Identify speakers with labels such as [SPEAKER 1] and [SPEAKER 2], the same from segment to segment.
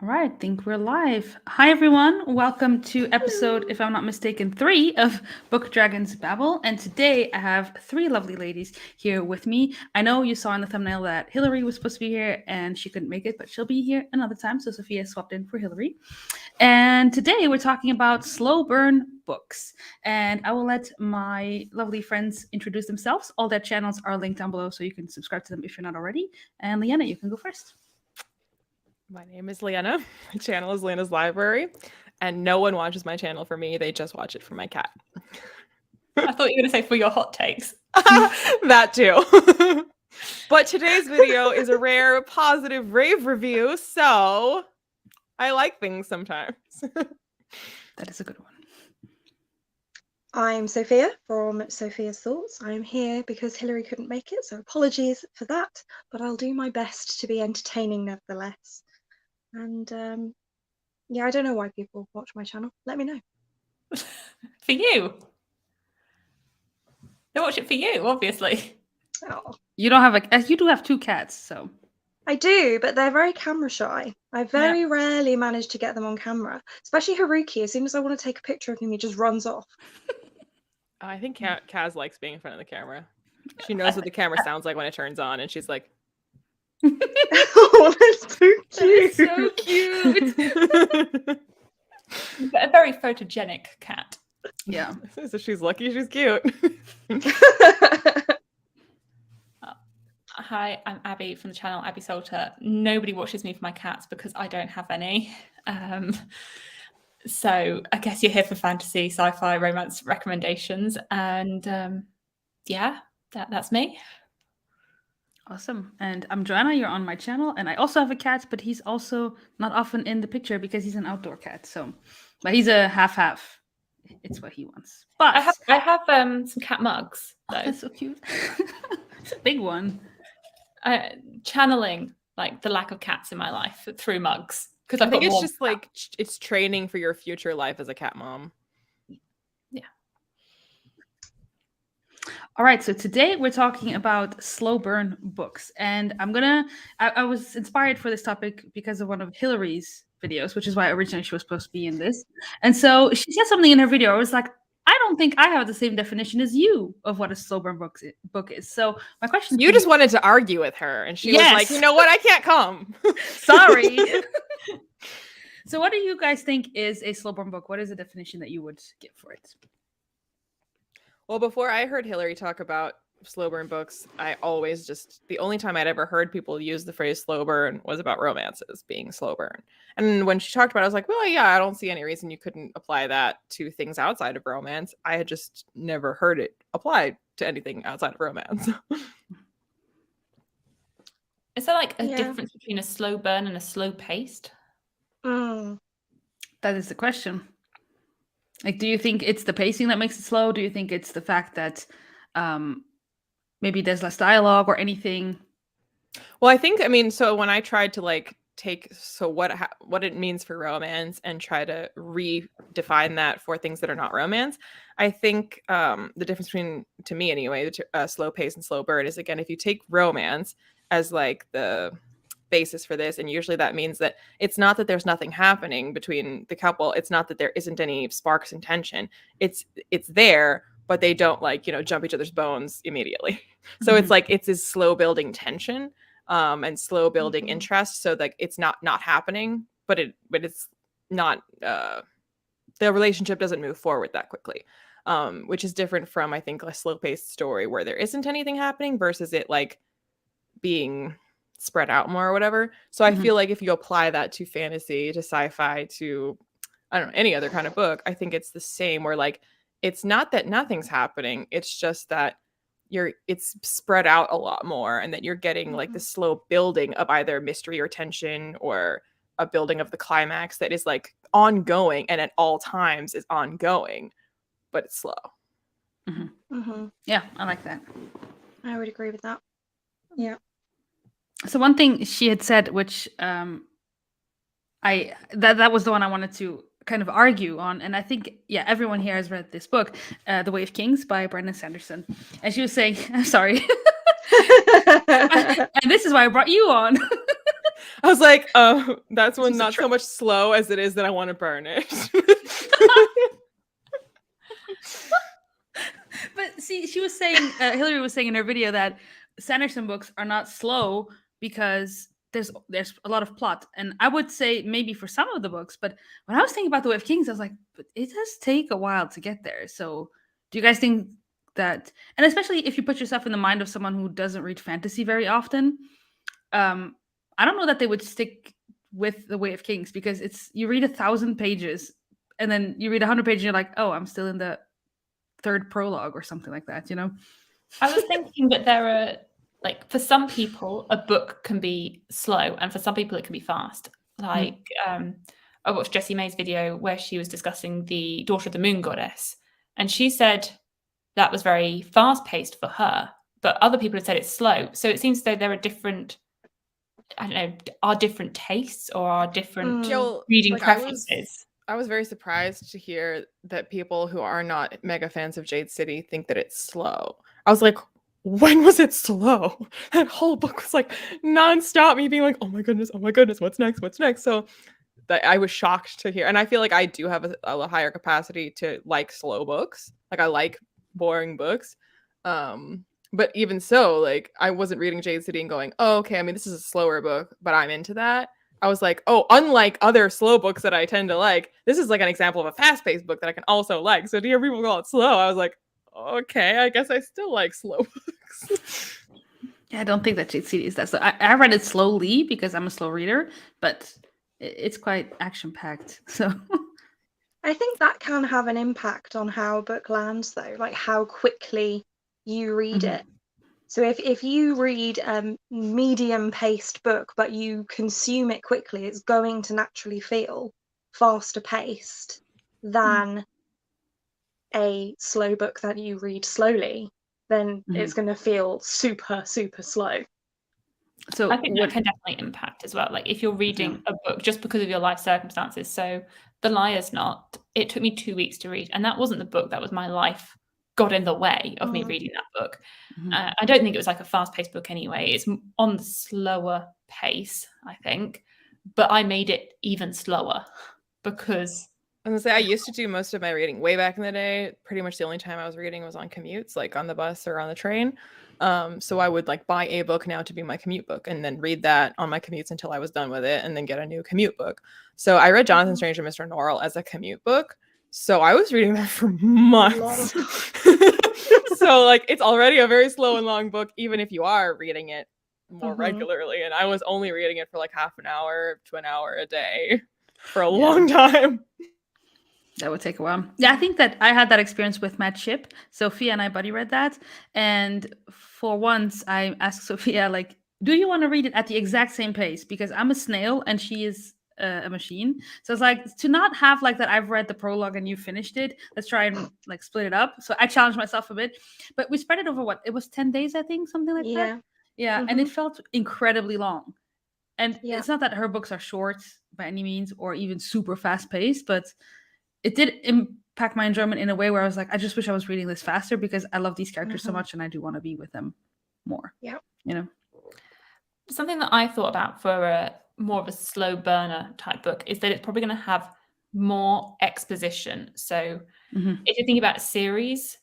[SPEAKER 1] All right, I think we're live. Hi, everyone. Welcome to episode, if I'm not mistaken, 3 of Bookdragons Babble. And today I have 3 lovely ladies here with me. I know you saw in the thumbnail that Hillary was supposed to be here and she couldn't make it, but she'll be here another time. So Sophia swapped in for Hillary. And today we're talking about slow burn books. And I will let my lovely friends introduce themselves. All their channels are linked down below, so you can subscribe to them if you're not already. And Liana, you can go first.
[SPEAKER 2] My name is Liana. My channel is Lena's Library, and no one watches my channel for me. They just watch it for my cat.
[SPEAKER 3] I thought you were going to say for your hot takes.
[SPEAKER 2] That too. But today's video is a rare positive rave review, so I like things sometimes.
[SPEAKER 1] That is a good one.
[SPEAKER 4] I'm Sophia from Sophia's Thoughts. I'm here because Hillary couldn't make it, so apologies for that, but I'll do my best to be entertaining nevertheless. And yeah, I don't know why people watch my channel. Let me know.
[SPEAKER 3] For you. They watch it for you, obviously.
[SPEAKER 4] Oh,
[SPEAKER 1] You don't have you do have 2 cats, so.
[SPEAKER 4] I do, but they're very camera shy. I very rarely manage to get them on camera, especially Haruki. As soon as I want to take a picture of him, he just runs off.
[SPEAKER 2] I think Kaz likes being in front of the camera. She knows what the camera sounds like when it turns on, and she's like,
[SPEAKER 4] Oh, that's so cute.
[SPEAKER 3] So cute. A very photogenic cat.
[SPEAKER 1] Yeah.
[SPEAKER 2] So she's lucky she's cute.
[SPEAKER 3] Hi, I'm Abby from the channel Abby Salter. Nobody watches me for my cats because I don't have any. So I guess you're here for fantasy, sci-fi, romance recommendations. And yeah, that's me.
[SPEAKER 1] Awesome. And I'm Joanna, you're on my channel, and I also have a cat, but he's also not often in the picture because he's an outdoor cat. So, but he's a half-half. It's what he wants. But
[SPEAKER 3] I have some cat mugs.
[SPEAKER 1] Oh, that's so cute. It's a big one.
[SPEAKER 3] Channeling like the lack of cats in my life through mugs, because
[SPEAKER 2] I think it's just like it's training for your future life as a cat mom.
[SPEAKER 3] Yeah.
[SPEAKER 1] All right, so today we're talking about slow burn books, and I was inspired for this topic because of one of Hillary's videos, which is why originally she was supposed to be in this. And so she said something in her video. I was like, I don't think I have the same definition as you of what a slow burn book is. So my question:
[SPEAKER 2] You just wanted to argue with her, and she was like, "You know what? I can't come."
[SPEAKER 1] Sorry. So, what do you guys think is a slow burn book? What is the definition that you would give for it?
[SPEAKER 2] Well, before I heard Hillary talk about slow burn books, I always the only time I'd ever heard people use the phrase slow burn was about romances being slow burn. And when she talked about it, I was like, well, yeah, I don't see any reason you couldn't apply that to things outside of romance. I had just never heard it applied to anything outside of romance.
[SPEAKER 3] Is there like a difference between a slow burn and a slow paced?
[SPEAKER 1] That is the question. Like, do you think it's the pacing that makes it slow? Do you think it's the fact that maybe there's less dialogue or anything?
[SPEAKER 2] Well, I mean, so when I tried to like take what it means for romance and try to redefine that for things that are not romance, I think the difference between, to me anyway, slow pace and slow burn is, again, if you take romance as like the basis for this, and usually that means that it's not that there's nothing happening between the couple, it's not that there isn't any sparks and tension, it's there, but they don't like, jump each other's bones immediately. So it's like it's this slow building tension and slow building interest, so like it's not happening, but it's not the relationship doesn't move forward that quickly, which is different from, I think, a slow paced story where there isn't anything happening versus it like being spread out more or whatever. So I feel like if you apply that to fantasy, to sci-fi, to, I don't know, any other kind of book, I think it's the same, where like it's not that nothing's happening, it's just that it's spread out a lot more, and that you're getting like the slow building of either mystery or tension, or a building of the climax that is like ongoing and at all times is ongoing, but it's slow.
[SPEAKER 1] Yeah, I like that.
[SPEAKER 4] I would agree with that. Yeah.
[SPEAKER 1] So one thing she had said, which that was the one I wanted to kind of argue on, and I think everyone here has read this book, The Way of Kings by Brandon Sanderson, and she was saying, I'm sorry, and this is why I brought you on.
[SPEAKER 2] I was like, that's when
[SPEAKER 1] She's a
[SPEAKER 2] not so much slow as it is that I want to burn it.
[SPEAKER 1] But see, she was saying, Hillary was saying in her video that Sanderson books are not slow because there's a lot of plot, and I would say maybe for some of the books. But when I was thinking about The Way of Kings, I was like, but it does take a while to get there. So, do you guys think that, and especially if you put yourself in the mind of someone who doesn't read fantasy very often, I don't know that they would stick with The Way of Kings because it's you read 1,000 pages and then you read 100 pages and you're like, oh, I'm still in the third prologue or something like that, you know?
[SPEAKER 3] I was thinking that there are, like, for some people, a book can be slow, and for some people, it can be fast. Like, I watched Jessie May's video where she was discussing the Daughter of the Moon Goddess, and she said that was very fast-paced for her, but other people had said it's slow. So it seems as though there are different, I don't know, are different tastes or are different reading
[SPEAKER 2] like,
[SPEAKER 3] preferences.
[SPEAKER 2] I was very surprised to hear that people who are not mega fans of Jade City think that it's slow. I was like, when was it slow? That whole book was like nonstop me being like, oh my goodness, what's next? So that I was shocked to hear. And I feel like I do have a higher capacity to like slow books. Like I like boring books. But even so, like I wasn't reading Jade City and going, oh, okay, I mean, this is a slower book, but I'm into that. I was like, oh, unlike other slow books that I tend to like, this is like an example of a fast-paced book that I can also like. So to hear people call it slow, I was like, okay, I guess I still like slow books.
[SPEAKER 1] Yeah, I don't think that Jade City is that slow. I read it slowly because I'm a slow reader, but it's quite action-packed. So
[SPEAKER 4] I think that can have an impact on how a book lands, though, like how quickly you read it. So if you read a medium-paced book, but you consume it quickly, it's going to naturally feel faster paced than a slow book that you read slowly. Then it's going to feel super, super slow.
[SPEAKER 1] So
[SPEAKER 3] I think that can definitely impact as well. Like if you're reading a book just because of your life circumstances. So The Liar's Knot, it took me 2 weeks to read, and that wasn't the book, that was my life got in the way of me reading that book. I don't think it was like a fast-paced book anyway. It's on the slower pace, I think, but I made it even slower because
[SPEAKER 2] I was gonna say I used to do most of my reading way back in the day. Pretty much the only time I was reading was on commutes, like on the bus or on the train. So I would like buy a book now to be my commute book and then read that on my commutes until I was done with it and then get a new commute book. So I read Jonathan Strange and Mr. Norrell as a commute book. So I was reading that for months. So like it's already a very slow and long book, even if you are reading it more regularly. And I was only reading it for like half an hour to an hour a day for a long time.
[SPEAKER 1] That would take a while. Yeah, I think that I had that experience with Mad Ship. Sophia and I buddy read that. And for once, I asked Sophia, like, do you want to read it at the exact same pace? Because I'm a snail and she is a machine. So it's like to not have like that I've read the prologue and you finished it. Let's try and like split it up. So I challenged myself a bit. But we spread it over what? It was 10 days, I think, something like that. Yeah. And it felt incredibly long. And it's not that her books are short by any means or even super fast paced, but it did impact my enjoyment in a way where I was like, I just wish I was reading this faster because I love these characters so much and I do want to be with them more. Yeah. You know?
[SPEAKER 3] Something that I thought about for a more of a slow burner type book is that it's probably going to have more exposition. So if you think about a series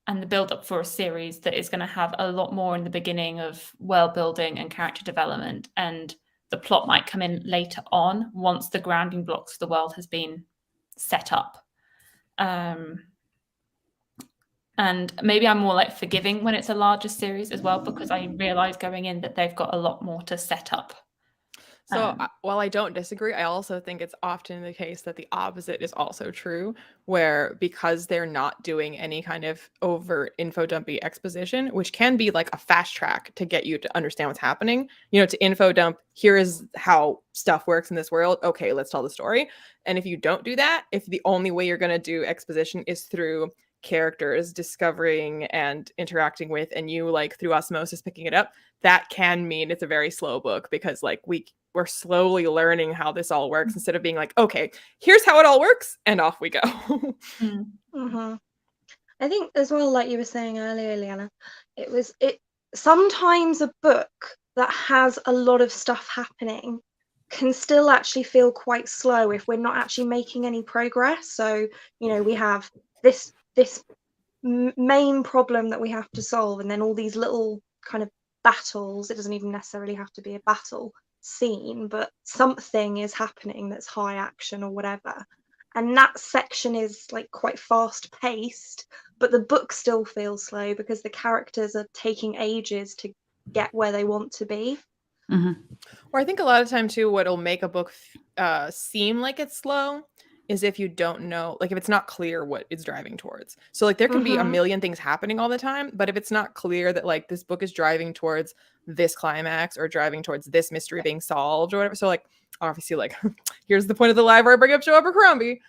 [SPEAKER 3] and the build up for a series, that is going to have a lot more in the beginning of world building and character development, and the plot might come in later on once the grounding blocks of the world has been set up. And maybe I'm more like forgiving when it's a larger series as well, because I realize going in that they've got a lot more to set up.
[SPEAKER 2] So while I don't disagree, I also think it's often the case that the opposite is also true, where because they're not doing any kind of overt info dumpy exposition, which can be like a fast track to get you to understand what's happening, you know, to info dump, here is how stuff works in this world. Okay, let's tell the story. And if you don't do that, if the only way you're going to do exposition is through characters discovering and interacting with, and you like through osmosis picking it up, that can mean it's a very slow book because like we're slowly learning how this all works instead of being like, okay, here's how it all works and off we go.
[SPEAKER 4] I think as well, like you were saying earlier, Liana, it sometimes a book that has a lot of stuff happening can still actually feel quite slow if we're not actually making any progress. So, you know, we have this main problem that we have to solve, and then all these little kind of battles. It doesn't even necessarily have to be a battle scene, but something is happening that's high action or whatever. And that section is like quite fast paced, but the book still feels slow because the characters are taking ages to get where they want to be.
[SPEAKER 2] Or I think a lot of time too, what'll make a book seem like it's slow is if you don't know, like if it's not clear what it's driving towards. So like there can be a million things happening all the time, but if it's not clear that like this book is driving towards this climax or driving towards this mystery being solved or whatever. So like obviously like here's the point of the live where I bring up Joe Abercrombie.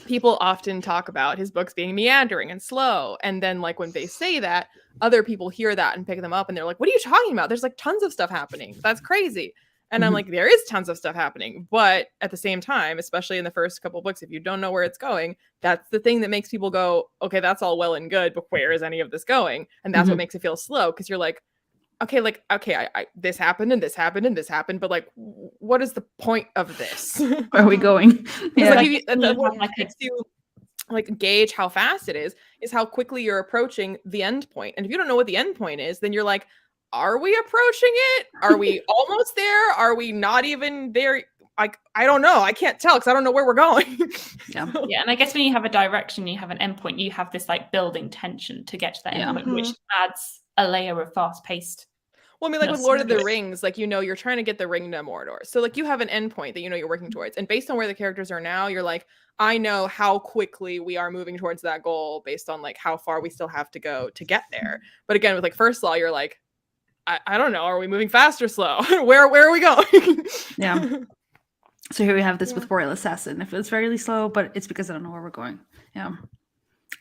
[SPEAKER 2] People often talk about his books being meandering and slow. And then like when they say that, other people hear that and pick them up and they're like, what are you talking about? There's like tons of stuff happening. That's crazy. And I'm like, there is tons of stuff happening. But at the same time, especially in the first couple books, if you don't know where it's going, that's the thing that makes people go, okay, that's all well and good, but where is any of this going? And that's what makes it feel slow. Because you're like, okay, I this happened and this happened and this happened, but like, what is the point of this?
[SPEAKER 1] Where are we going?
[SPEAKER 2] Yeah.
[SPEAKER 1] Yeah.
[SPEAKER 2] What makes you like gauge how fast it is how quickly you're approaching the end point. And if you don't know what the end point is, then you're like, are we approaching it? Are we almost there? Are we not even there? Like, I don't know. I can't tell because I don't know where we're going.
[SPEAKER 1] Yeah.
[SPEAKER 3] Yeah, and I guess when you have a direction, you have an endpoint, you have this like building tension to get to that endpoint, which adds a layer of fast-paced.
[SPEAKER 2] Well, I mean, like with Lord of the Rings, like, you know, you're trying to get the ring to Mordor. So like you have an endpoint that you know you're working towards. And based on where the characters are now, you're like, I know how quickly we are moving towards that goal based on like how far we still have to go to get there. But again, with like First Law, you're like, I don't know. Are we moving fast or slow? where are we going?
[SPEAKER 1] Yeah. So here we have this with Royal Assassin. It feels very slow, but it's because I don't know where we're going. Yeah.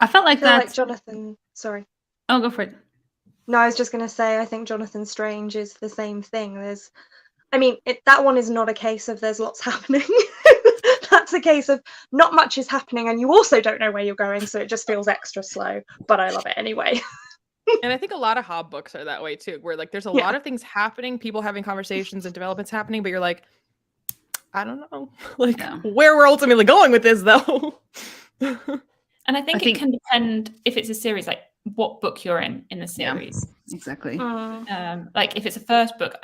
[SPEAKER 1] I felt like that.
[SPEAKER 4] Like Jonathan, sorry.
[SPEAKER 1] Oh, go for it.
[SPEAKER 4] No, I was just going to say, I think Jonathan Strange is the same thing. That one is not a case of there's lots happening. That's a case of not much is happening and you also don't know where you're going, so it just feels extra slow, but I love it anyway.
[SPEAKER 2] And I think a lot of Hobb books are that way too, where like there's a lot of things happening, people having conversations and developments happening, but you're like, I don't know, like where we're ultimately going with this though.
[SPEAKER 3] And I think it can depend if it's a series, like what book you're in the series.
[SPEAKER 1] Yeah, exactly.
[SPEAKER 3] Like if it's a first book,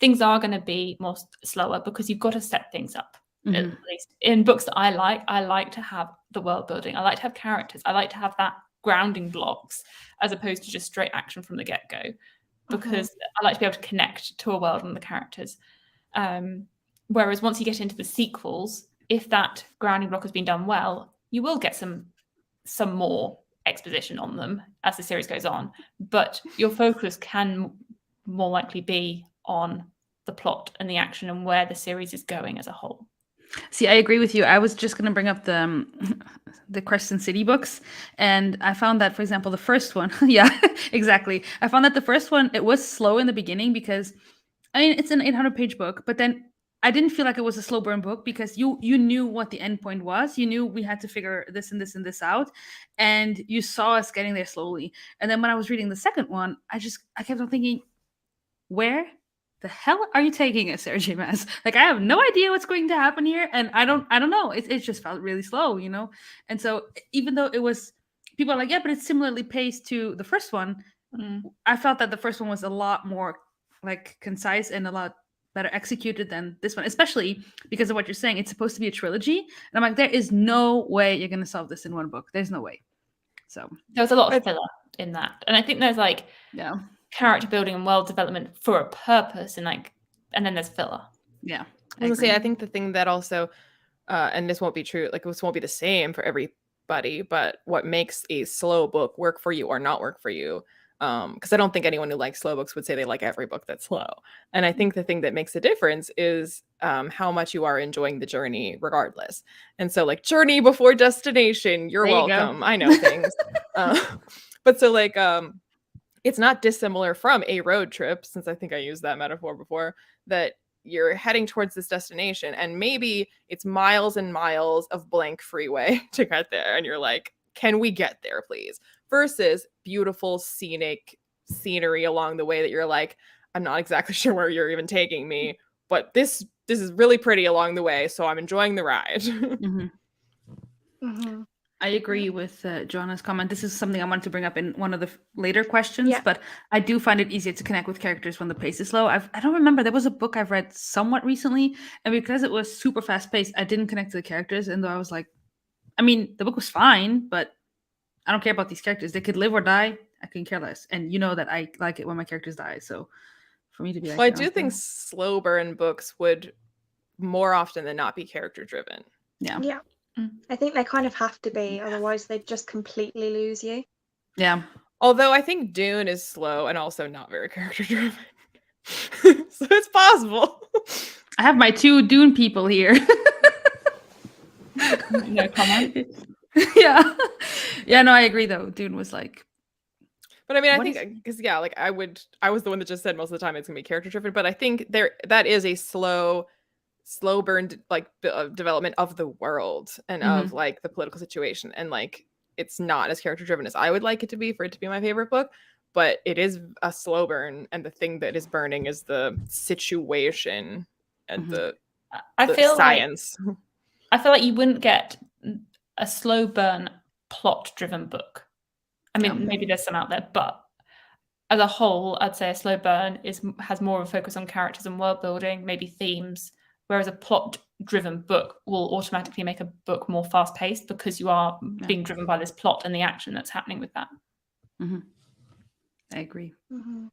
[SPEAKER 3] things are going to be more slower because you've got to set things up. At least in books that I like to have the world building. I like to have characters. I like to have that grounding blocks as opposed to just straight action from the get-go, because I like to be able to connect to a world and the characters. Whereas once you get into the sequels, if that grounding block has been done well, you will get some more exposition on them as the series goes on, but your focus can more likely be on the plot and the action and where the series is going as a whole.
[SPEAKER 1] See, I agree with you. I was just going to bring up the Crescent City books, and I found that, for example, the first one, exactly. I found that the first one, it was slow in the beginning because, I mean, it's an 800-page book, but then I didn't feel like it was a slow burn book because you knew what the end point was. You knew we had to figure this and this and this out, and you saw us getting there slowly. And then when I was reading the second one, I kept on thinking, where the hell are you taking us, Sarah J. Maas? Like, I have no idea what's going to happen here, and I don't know. It just felt really slow, you know. And so even though it was, people are like, yeah, but it's similarly paced to the first one. I felt that the first one was a lot more like concise and a lot better executed than this one, especially because of what you're saying. It's supposed to be a trilogy, and I'm like, there is no way you're going to solve this in one book. There's no way. So
[SPEAKER 3] there was a lot of filler in that, and I think there's like character building and world development for a purpose, and then there's filler.
[SPEAKER 1] Yeah,
[SPEAKER 2] I was gonna say, I think the thing that also, and this won't be true, like this won't be the same for everybody, but what makes a slow book work for you or not work for you, because I don't think anyone who likes slow books would say they like every book that's slow. And I think the thing that makes a difference is how much you are enjoying the journey regardless. And so like journey before destination, you're welcome. I know things. But so like, it's not dissimilar from a road trip, since I think I used that metaphor before, that you're heading towards this destination and maybe it's miles and miles of blank freeway to get there. And you're like, can we get there, please? Versus beautiful scenic scenery along the way that you're like, I'm not exactly sure where you're even taking me, but but this is really pretty along the way, so I'm enjoying the ride.
[SPEAKER 1] Mhm.
[SPEAKER 4] Mm-hmm.
[SPEAKER 1] I agree with Joanna's comment. This is something I wanted to bring up in one of the later questions,
[SPEAKER 4] Yeah.
[SPEAKER 1] but I do find it easier to connect with characters when the pace is slow. I don't remember. There was a book I've read somewhat recently, and because it was super fast paced, I didn't connect to the characters. And though I was like, I mean, the book was fine, but I don't care about these characters. They could live or die. I couldn't care less. And you know that I like it when my characters die. So for me to be like,
[SPEAKER 2] Well, I
[SPEAKER 1] "Yeah,
[SPEAKER 2] do
[SPEAKER 1] like,
[SPEAKER 2] think slow burn books would more often than not be character driven.
[SPEAKER 1] yeah,
[SPEAKER 4] Yeah. I think they kind of have to be, otherwise they'd just completely lose you.
[SPEAKER 1] yeah."
[SPEAKER 2] Although I think Dune is slow and also not very character driven. So it's possible.
[SPEAKER 1] I have my 2 Dune people here.
[SPEAKER 3] No comment.
[SPEAKER 1] Yeah, yeah. No, I agree though. Dune was like,
[SPEAKER 2] But I mean, I
[SPEAKER 1] What
[SPEAKER 2] think
[SPEAKER 1] is-
[SPEAKER 2] because like I was the one that just said most of the time it's gonna be character driven, but I think that is a slow burn like development of the world and of like the political situation, and like it's not as character driven as I would like it to be for it to be my favorite book, but it is a slow burn, and the thing that is burning is the situation and the
[SPEAKER 3] I feel
[SPEAKER 2] science.
[SPEAKER 3] I feel like you wouldn't get a slow burn plot driven book. I mean, maybe there's some out there, but as a whole, I'd say a slow burn has more of a focus on characters and world building, maybe themes, whereas a plot driven book will automatically make a book more fast paced because you are being driven by this plot and the action that's happening with that.
[SPEAKER 1] I agree.
[SPEAKER 4] Mm-hmm.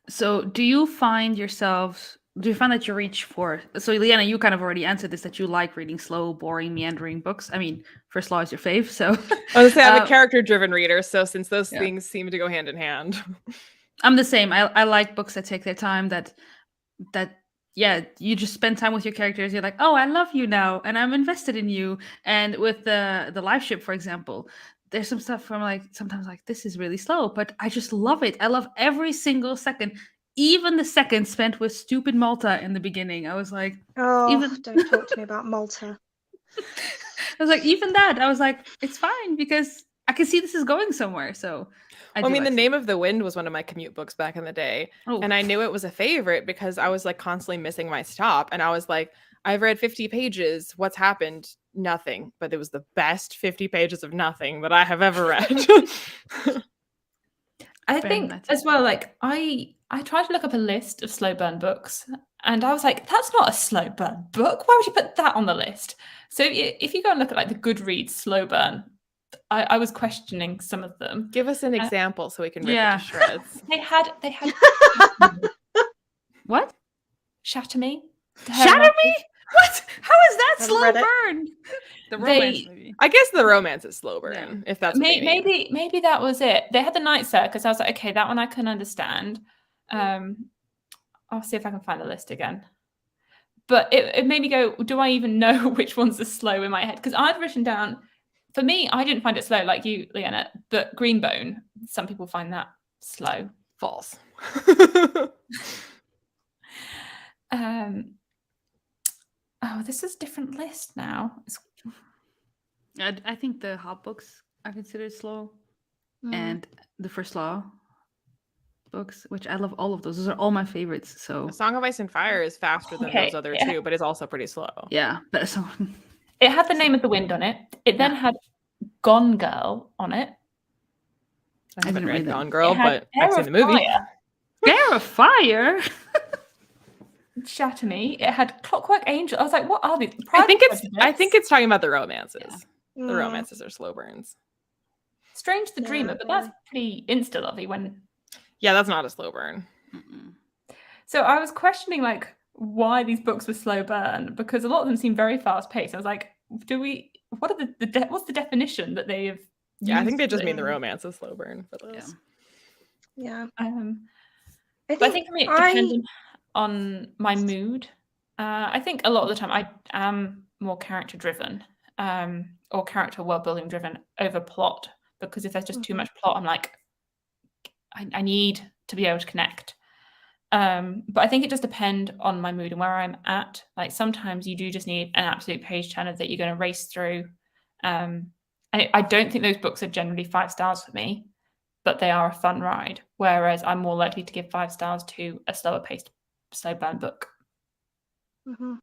[SPEAKER 1] So do you find that you reach for, so Liana, you kind of already answered this, that you like reading slow, boring, meandering books? I mean, First Law is your fave, so.
[SPEAKER 2] I was gonna say I'm a character-driven reader, so since those things seem to go hand in hand.
[SPEAKER 1] I'm the same. I like books that take their time, that you just spend time with your characters. You're like, oh, I love you now, and I'm invested in you. And with the live ship, for example, there's some stuff from like sometimes like this is really slow, but I just love it. I love every single second, even the second spent with stupid Malta in the beginning. I was like,
[SPEAKER 4] don't talk to me about Malta.
[SPEAKER 1] I was like, even that, I was like, it's fine because I can see this is going somewhere. So
[SPEAKER 2] I mean, The Name of the Wind was one of my commute books back in the day. And I knew it was a favorite because I was like constantly missing my stop. And I was like, I've read 50 pages. What's happened? Nothing. But it was the best 50 pages of nothing that I have ever read.
[SPEAKER 3] I think as well, like I tried to look up a list of slow burn books, and I was like, that's not a slow burn book. Why would you put that on the list? So if you go and look at like the Goodreads slow burn, I was questioning some of them.
[SPEAKER 2] Give us an example so we can rip it to shreds.
[SPEAKER 3] They had
[SPEAKER 1] what?
[SPEAKER 3] Shatter Me?
[SPEAKER 1] Shatter Me? What? How is that slow burn? The romance movie.
[SPEAKER 2] I guess the romance is slow burn, if that's what
[SPEAKER 3] maybe that was it. They had the Night Circus. I was like, okay, that one I can understand. I'll see if I can find the list again. But it made me go, do I even know which ones are slow in my head? Because I'd written down, for me, I didn't find it slow like you, Liana, but Greenbone, some people find that slow.
[SPEAKER 2] False.
[SPEAKER 3] Oh, this is a different list now.
[SPEAKER 1] I think the Hop books are considered slow, and the First Law books, which I love all of those. Those are all my favorites. So
[SPEAKER 2] A Song of Ice and Fire is faster than those other two, but it's also pretty slow.
[SPEAKER 1] Yeah, but so
[SPEAKER 3] it had The Name of the Wind on it. It then had Gone Girl on it.
[SPEAKER 2] I haven't read Gone Girl, but I've seen the movie.
[SPEAKER 1] Air of Fire.
[SPEAKER 3] Shatter Me. It had Clockwork Angel. I was like, what are these?
[SPEAKER 2] I think it's talking about the romances. Yeah. The romances are slow burns.
[SPEAKER 3] Strange the Dreamer, but that's pretty insta-lovey when.
[SPEAKER 2] Yeah, that's not a slow burn.
[SPEAKER 3] So I was questioning like why these books were slow burn, because a lot of them seem very fast paced. I was like, what's the definition that they have?
[SPEAKER 2] Yeah, I think they just mean the romance is slow burn for those.
[SPEAKER 4] Yeah.
[SPEAKER 3] I think for me it depends on my mood. I think a lot of the time I am more character driven, or character world building driven over plot, because if there's just too much plot, I'm like, I need to be able to connect. But I think it does depend on my mood and where I'm at. Like sometimes you do just need an absolute page turner that you're going to race through. And I don't think those books are generally 5 stars for me, but they are a fun ride. Whereas I'm more likely to give 5 stars to a slower paced slow burn book.
[SPEAKER 4] Hmm.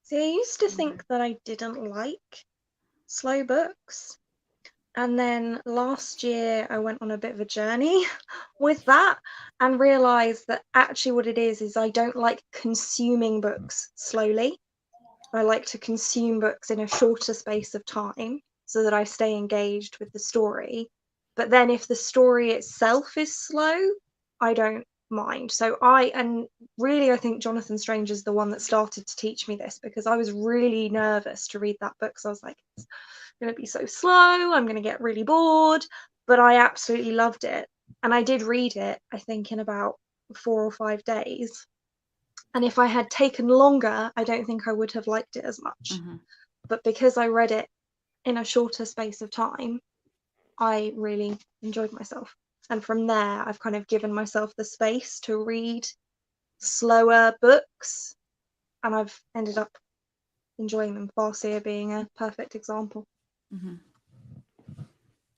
[SPEAKER 4] See, I used to think that I didn't like slow books. And then last year I went on a bit of a journey with that and realised that actually what it is I don't like consuming books slowly. I like to consume books in a shorter space of time so that I stay engaged with the story. But then if the story itself is slow, I don't mind. So I think Jonathan Strange is the one that started to teach me this, because I was really nervous to read that book. So I was like, it's going to be so slow, I'm going to get really bored. But I absolutely loved it. And I did read it, I think, in about 4 or 5 days. And if I had taken longer, I don't think I would have liked it as much.
[SPEAKER 1] Mm-hmm.
[SPEAKER 4] But because I read it in a shorter space of time, I really enjoyed myself. And from there, I've kind of given myself the space to read slower books. And I've ended up enjoying them. Farseer being a perfect example.
[SPEAKER 1] Mm-hmm.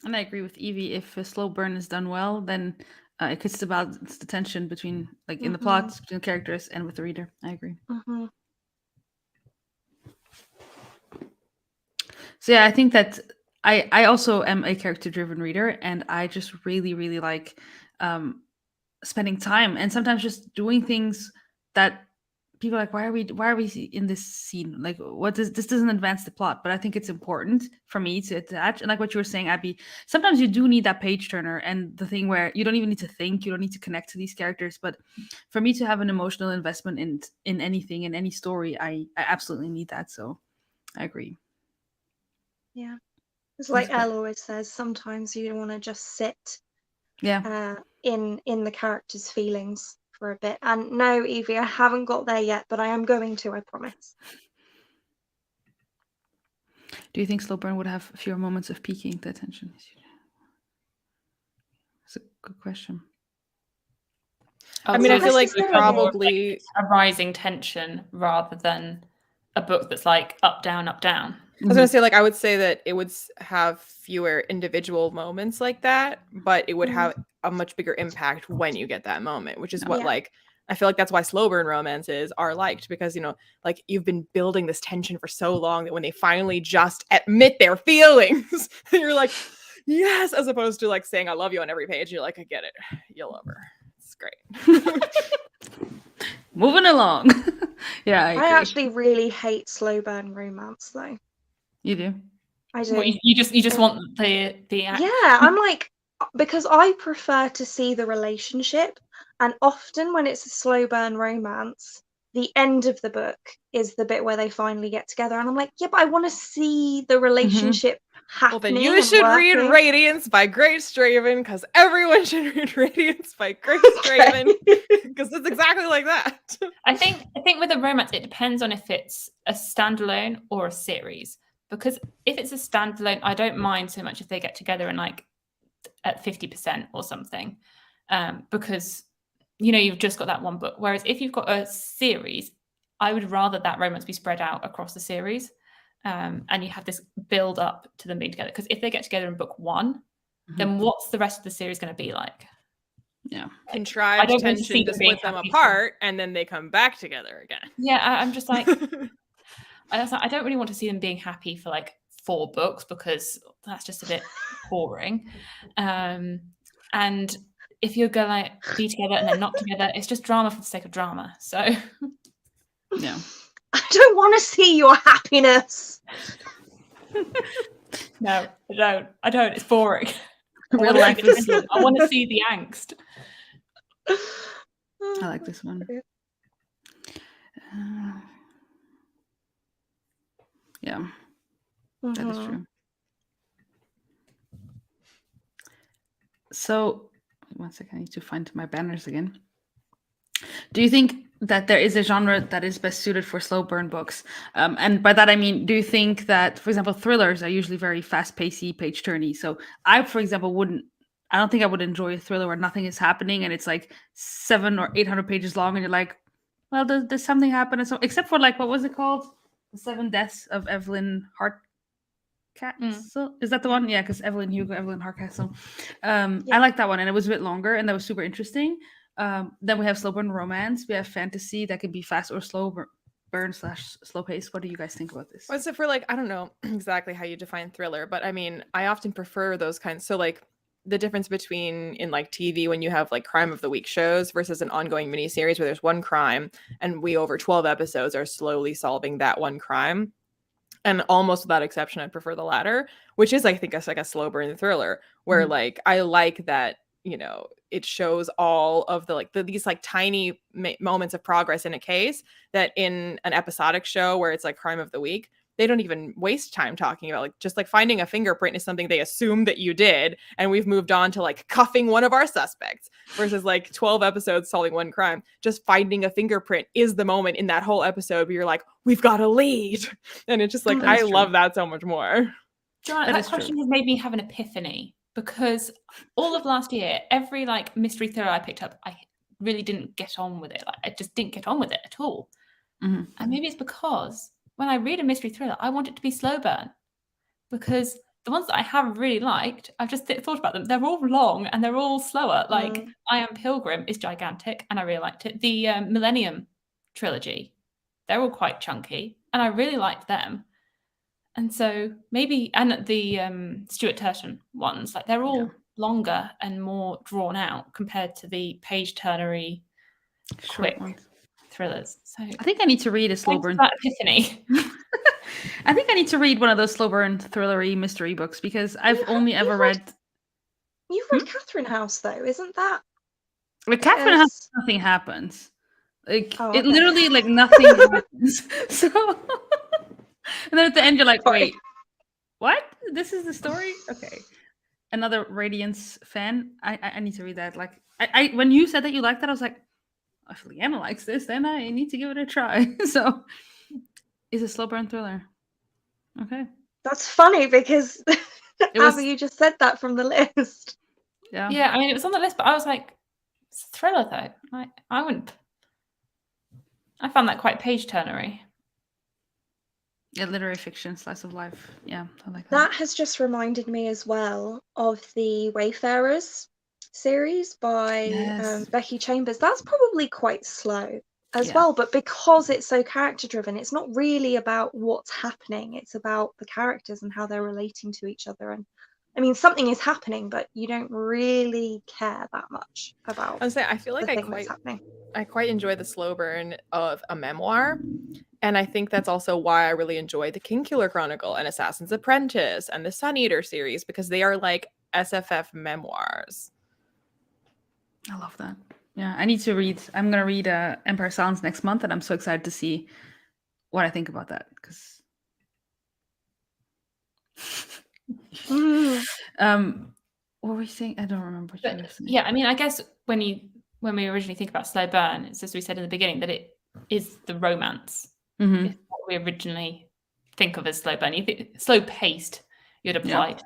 [SPEAKER 1] And I agree with Evie. If a slow burn is done well, then it could still balance the tension between, like, in the plot, between the characters and with the reader. I agree.
[SPEAKER 4] Mm-hmm.
[SPEAKER 1] So yeah, I think that I also am a character-driven reader, and I just really, really like spending time and sometimes just doing things that people are like, why are we in this scene? Like, this doesn't advance the plot, but I think it's important for me to attach. And like what you were saying, Abby, sometimes you do need that page turner and the thing where you don't even need to think, you don't need to connect to these characters. But for me to have an emotional investment in anything, in any story, I absolutely need that. So I agree.
[SPEAKER 4] Yeah. It's like Elle always says, sometimes you want to just sit in the character's feelings for a bit. And no, Evie, I haven't got there yet, but I am going to, I promise.
[SPEAKER 1] Do you think slow burn would have fewer moments of piquing the attention? That's a good question.
[SPEAKER 2] I mean, I feel like you probably
[SPEAKER 3] a rising tension rather than a book that's like up, down, up, down.
[SPEAKER 2] I was going to say, like, I would say that it would have fewer individual moments like that, but it would have a much bigger impact when you get that moment, which is what, like, I feel like that's why slow burn romances are liked, because, you know, like, you've been building this tension for so long that when they finally just admit their feelings, you're like, yes, as opposed to, like, saying I love you on every page. You're like, I get it. You love her. It's great.
[SPEAKER 1] Moving along. Yeah,
[SPEAKER 4] I actually really hate slow burn romance, though.
[SPEAKER 1] You do?
[SPEAKER 4] I do.
[SPEAKER 3] Well, you just want the act.
[SPEAKER 4] Yeah, I'm like, because I prefer to see the relationship, and often when it's a slow burn romance, the end of the book is the bit where they finally get together, and I'm like, yeah, but I want to see the relationship happening.
[SPEAKER 2] Well, then you should read Radiance by Grace Draven, because everyone should read Radiance by Grace Draven, because it's exactly like that.
[SPEAKER 3] I think with a romance, it depends on if it's a standalone or a series. Because if it's a standalone, I don't mind so much if they get together and like at 50% or something, because, you know, you've just got that one book. Whereas if you've got a series, I would rather that romance be spread out across the series, and you have this build up to them being together. Because if they get together in book one, then what's the rest of the series going to be like?
[SPEAKER 1] Yeah,
[SPEAKER 2] contrived tension to split them apart, and then they come back together again.
[SPEAKER 3] Yeah, I'm just like. I don't really want to see them being happy for like 4 books, because that's just a bit boring. And if you're going to like be together and then not together, it's just drama for the sake of drama. So
[SPEAKER 1] yeah,
[SPEAKER 4] I don't want to see your happiness.
[SPEAKER 3] No, I don't. It's boring.
[SPEAKER 1] Real life is...
[SPEAKER 3] I want to see the angst.
[SPEAKER 1] I like this one. Yeah, that is true. So, one second, I need to find my banners again. Do you think that there is a genre that is best suited for slow burn books? And by that I mean, do you think that, for example, thrillers are usually very fast-pacey, page-turny? So I, for example, I don't think I would enjoy a thriller where nothing is happening and it's like 700 or 800 pages long, and you're like, well, there's something happening. So, except for like, what was it called? The 7 Deaths of Evelyn Hardcastle. Is that the one? Yeah, because Evelyn Hardcastle. I like that one, and it was a bit longer, and that was super interesting. Then we have slow burn romance. We have fantasy that can be fast or slow burn / slow pace. What do you guys think about this?
[SPEAKER 2] Well, so for like, I don't know exactly how you define thriller, but I mean, I often prefer those kinds. So like the difference between in like TV when you have like crime of the week shows versus an ongoing miniseries where there's one crime and we over 12 episodes are slowly solving that one crime. And almost without exception, I prefer the latter, which is, I think, like a slow burn thriller where like I like that, you know, it shows all of the like these like tiny moments of progress in a case that in an episodic show where it's like crime of the week, they don't even waste time talking about, like, just like finding a fingerprint is something they assume that you did. And we've moved on to like cuffing one of our suspects versus like 12 episodes solving one crime. Just finding a fingerprint is the moment in that whole episode where you're like, we've got a lead. And it's just like, I love that so much more.
[SPEAKER 3] Joanna, that question has made me have an epiphany because all of last year, every like mystery thriller I picked up, I really didn't get on with it. Like, I just didn't get on with it at all. And maybe it's because when I read a mystery thriller, I want it to be slow burn because the ones that I have really liked, I've just thought about them. They're all long and they're all slower. Like I Am Pilgrim is gigantic and I really liked it. The Millennium trilogy, they're all quite chunky and I really liked them. And so maybe, and the Stuart Turton ones, like they're all longer and more drawn out compared to the page turnery quick thrillers. So
[SPEAKER 1] I think I need to read a slow burn.
[SPEAKER 3] That epiphany.
[SPEAKER 1] I think I need to read one of those slow burn thrillery mystery books because I've only ever read.
[SPEAKER 4] You've read Catherine House, though, isn't that?
[SPEAKER 1] With Catherine House, nothing happens. Like
[SPEAKER 4] okay.
[SPEAKER 1] It literally like nothing happens. So, and then at the end you're like, wait, what? This is the story? Okay. Another Radiance fan. I need to read that. Like I when you said that you liked that, I was like, if Leanna likes this, then I need to give it a try. So, is a slow burn thriller. Okay.
[SPEAKER 4] That's funny because Abby, you just said that from the list.
[SPEAKER 1] Yeah.
[SPEAKER 3] Yeah, I mean, it was on the list, but I was like, it's a thriller though. Like, I found that quite page turnery.
[SPEAKER 1] Yeah, literary fiction, slice of life. Yeah, I like that.
[SPEAKER 4] That has just reminded me as well of the Wayfarers series by Becky Chambers. That's probably quite slow as well, but because it's so character driven, it's not really about what's happening. It's about the characters and how they're relating to each other. And I mean, something is happening, but you don't really care that much about.
[SPEAKER 2] I feel like I quite enjoy the slow burn of a memoir. And I think that's also why I really enjoy the Kingkiller Chronicle and Assassin's Apprentice and the Sun Eater series, because they are like SFF memoirs.
[SPEAKER 1] I love that. Yeah, I need to read. I'm going to read Empire Silence next month, and I'm so excited to see what I think about that. Because, what were we saying? I don't remember.
[SPEAKER 3] Yeah, I mean, I guess when we originally think about slow burn, it's as we said in the beginning that it is the romance. Is what we originally think of as slow burn. You think slow paced, you'd apply to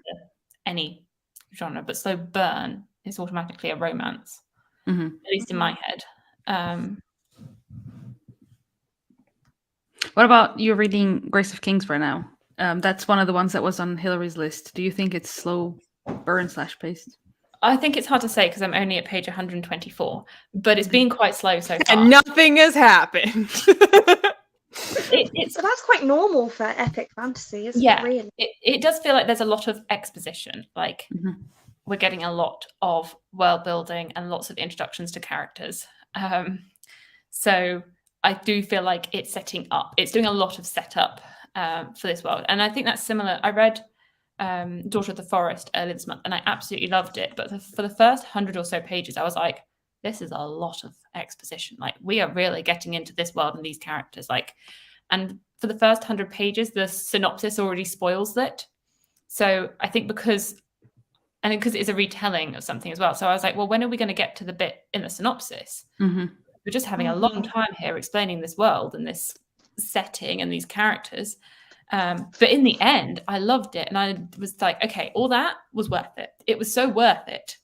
[SPEAKER 3] any genre, but slow burn is automatically a romance. At least in my head.
[SPEAKER 1] What about you're reading Grace of Kings right now? That's one of the ones that was on Hillary's list. Do you think it's slow burn / paced?
[SPEAKER 3] I think it's hard to say because I'm only at page 124, but it's been quite slow so far.
[SPEAKER 2] And nothing has happened.
[SPEAKER 4] So that's quite normal for epic fantasy, isn't it? Really?
[SPEAKER 3] It does feel like there's a lot of exposition. Like we're getting a lot of world building and lots of introductions to characters. So I do feel like it's setting up. It's doing a lot of setup for this world. And I think that's similar. I read Daughter of the Forest earlier this month and I absolutely loved it. But for the first 100 or so pages, I was like, this is a lot of exposition. Like we are really getting into this world and these characters. Like, and for the first 100 pages, the synopsis already spoils it. So I think because it's a retelling of something as well. So I was like, well, when are we going to get to the bit in the synopsis? We're just having a long time here explaining this world and this setting and these characters. But in the end, I loved it. And I was like, okay, all that was worth it. It was so worth it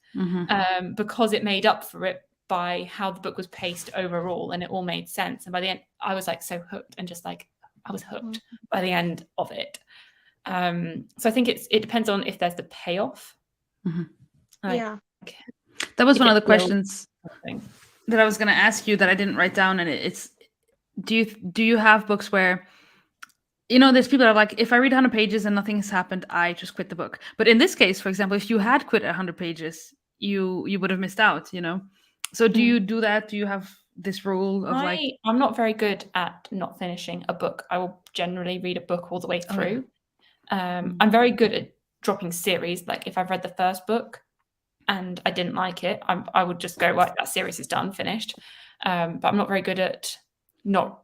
[SPEAKER 3] because it made up for it by how the book was paced overall and it all made sense. And by the end, I was like so hooked and just like, I was hooked by the end of it. So I think it depends on if there's the payoff.
[SPEAKER 1] That was one of the questions. that I was going to ask you that I didn't write down, and it's do you have books where, there's people that are like, if I read 100 pages and nothing has happened, I just quit the book. But in this case, for example, if you had quit 100 pages, you would have missed out, So do you do that? Do you have this rule of
[SPEAKER 3] I'm not very good at not finishing a book. I will generally read a book all the way through. I'm very good at dropping series. Like if I've read the first book and I didn't like it, I would just go, right, that series is done, finished. But I'm not very good at not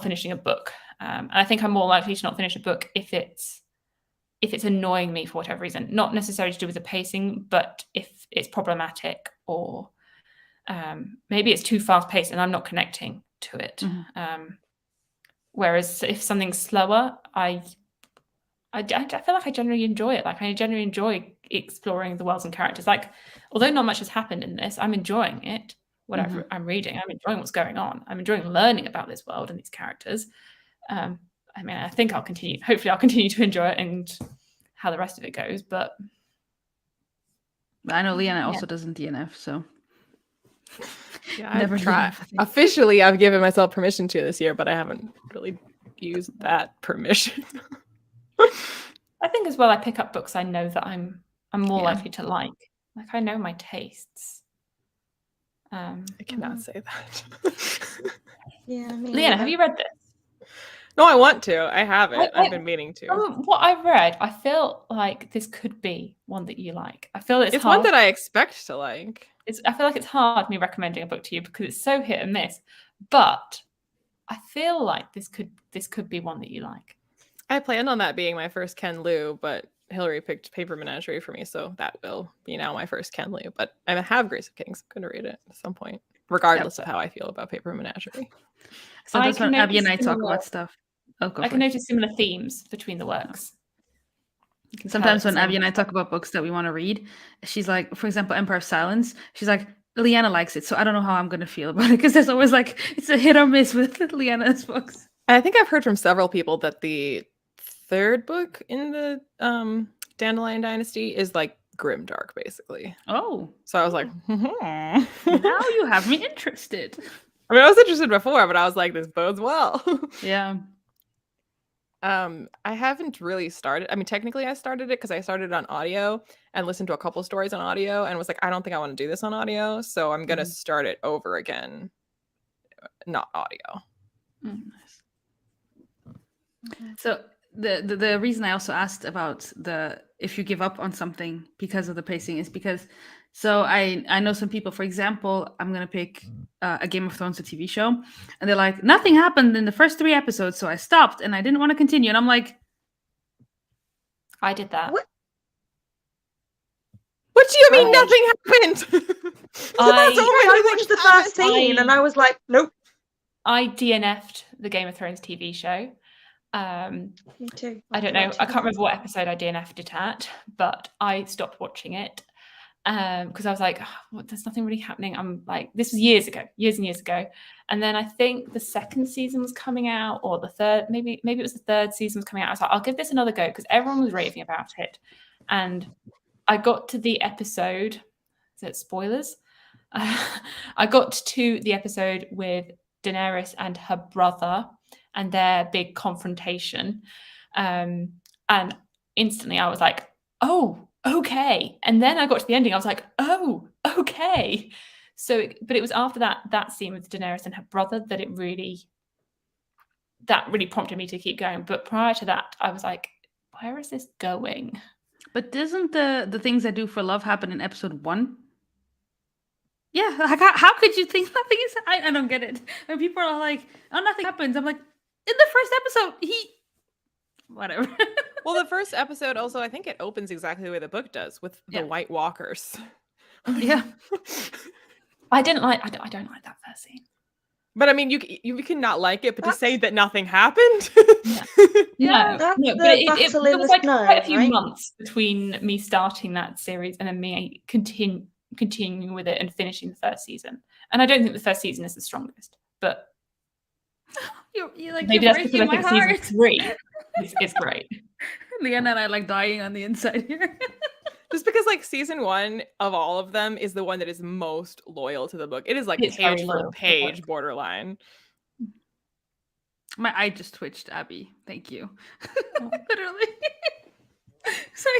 [SPEAKER 3] finishing a book. And I think I'm more likely to not finish a book if it's annoying me for whatever reason, not necessarily to do with the pacing, but if it's problematic or maybe it's too fast paced and I'm not connecting to it. Whereas if something's slower, I feel like I generally enjoy it. Like I generally enjoy exploring the worlds and characters. Like, although not much has happened in this, I'm enjoying it. Whatever I'm reading, I'm enjoying what's going on. I'm enjoying learning about this world and these characters. I think I'll continue. Hopefully, I'll continue to enjoy it and how the rest of it goes. But
[SPEAKER 1] I know Liene also doesn't DNF, so
[SPEAKER 2] yeah, never tried. Officially, I've given myself permission to this year, but I haven't really used that permission.
[SPEAKER 3] I think as well, I pick up books I know that I'm more likely to like. Like I know my tastes.
[SPEAKER 2] I cannot say that.
[SPEAKER 3] Liene, have you read this?
[SPEAKER 2] No, I want to. I haven't. I've been meaning to.
[SPEAKER 3] What I've read, I feel like this could be one that you like. I feel it's hard.
[SPEAKER 2] One that I expect to like.
[SPEAKER 3] I feel like it's hard me recommending a book to you because it's so hit and miss. But I feel like this could be one that you like.
[SPEAKER 2] I planned on that being my first Ken Liu, but Hillary picked Paper Menagerie for me, so that will be now my first Ken Liu. But I have Grace of Kings. I'm going to read it at some point, regardless of how I feel about Paper Menagerie.
[SPEAKER 1] So that's when Abby and I talk about stuff.
[SPEAKER 3] I can notice similar themes between the works.
[SPEAKER 1] Sometimes when Abby and I talk about books that we want to read, she's like, for example, Empire of Silence, she's like, Liene likes it, so I don't know how I'm going to feel about it, because there's always like, it's a hit or miss with Liene's books.
[SPEAKER 2] And I think I've heard from several people that the third book in the Dandelion Dynasty is like grimdark, basically.
[SPEAKER 1] Oh.
[SPEAKER 2] So I was like,
[SPEAKER 1] now you have me interested.
[SPEAKER 2] I mean, I was interested before, but I was like, this bodes well.
[SPEAKER 1] Yeah.
[SPEAKER 2] I haven't really started. I mean, technically I started it because I started on audio and listened to a couple stories on audio and was like, I don't think I want to do this on audio. So I'm going to start it over again. Not audio.
[SPEAKER 1] Nice. So the reason I also asked about if you give up on something because of the pacing is because I know some people, for example, I'm gonna pick a Game of Thrones, a TV show, and they're like, nothing happened in the first 3 episodes, so I stopped and I didn't want to continue. And I'm like,
[SPEAKER 3] I did that.
[SPEAKER 2] What do you mean nothing happened?
[SPEAKER 4] I watched the first scene and I was like, nope.
[SPEAKER 3] I DNF'd the Game of Thrones TV show.
[SPEAKER 4] Me too.
[SPEAKER 3] I don't know. I can't remember what episode I DNF'd it at, but I stopped watching it because I was like, there's nothing really happening. I'm like, this was years and years ago. And then I think the second season was coming out, or the third, maybe it was the third season was coming out. I was like, I'll give this another go because everyone was raving about it. And I got to the episode, is it spoilers? I got to the episode with Daenerys and her brother and their big confrontation. And instantly I was like, oh, okay. And then I got to the ending. I was like, oh, okay. So, but it was after that scene with Daenerys and her brother that really prompted me to keep going. But prior to that, I was like, where is this going?
[SPEAKER 1] But doesn't the things I do for love happen in episode 1? Yeah, like how could you think nothing is? I don't get it. When people are like, oh, nothing happens. I'm like, in the first episode, whatever.
[SPEAKER 2] Well, the first episode also, I think it opens exactly the way the book does with the White Walkers.
[SPEAKER 1] Yeah.
[SPEAKER 3] I don't like that first scene.
[SPEAKER 2] But I mean, you can not like it, but to say that nothing happened.
[SPEAKER 3] Yeah.
[SPEAKER 4] That's
[SPEAKER 3] no, but it was like quite a few months between me starting that series and then me continuing with it and finishing the first season. And I don't think the first season is the strongest, but
[SPEAKER 1] you're like,
[SPEAKER 3] maybe that's because I think season 3 is great.
[SPEAKER 1] Liene and I like dying on the inside here.
[SPEAKER 2] Just because like season 1 of all of them is the one that is most loyal to the book. It is like
[SPEAKER 3] It's very
[SPEAKER 2] page
[SPEAKER 3] loyal to
[SPEAKER 2] for
[SPEAKER 3] the
[SPEAKER 2] page
[SPEAKER 3] book.
[SPEAKER 2] borderline.
[SPEAKER 1] My eye just twitched, Abby. Thank you.
[SPEAKER 3] Oh.
[SPEAKER 1] Literally. Sorry.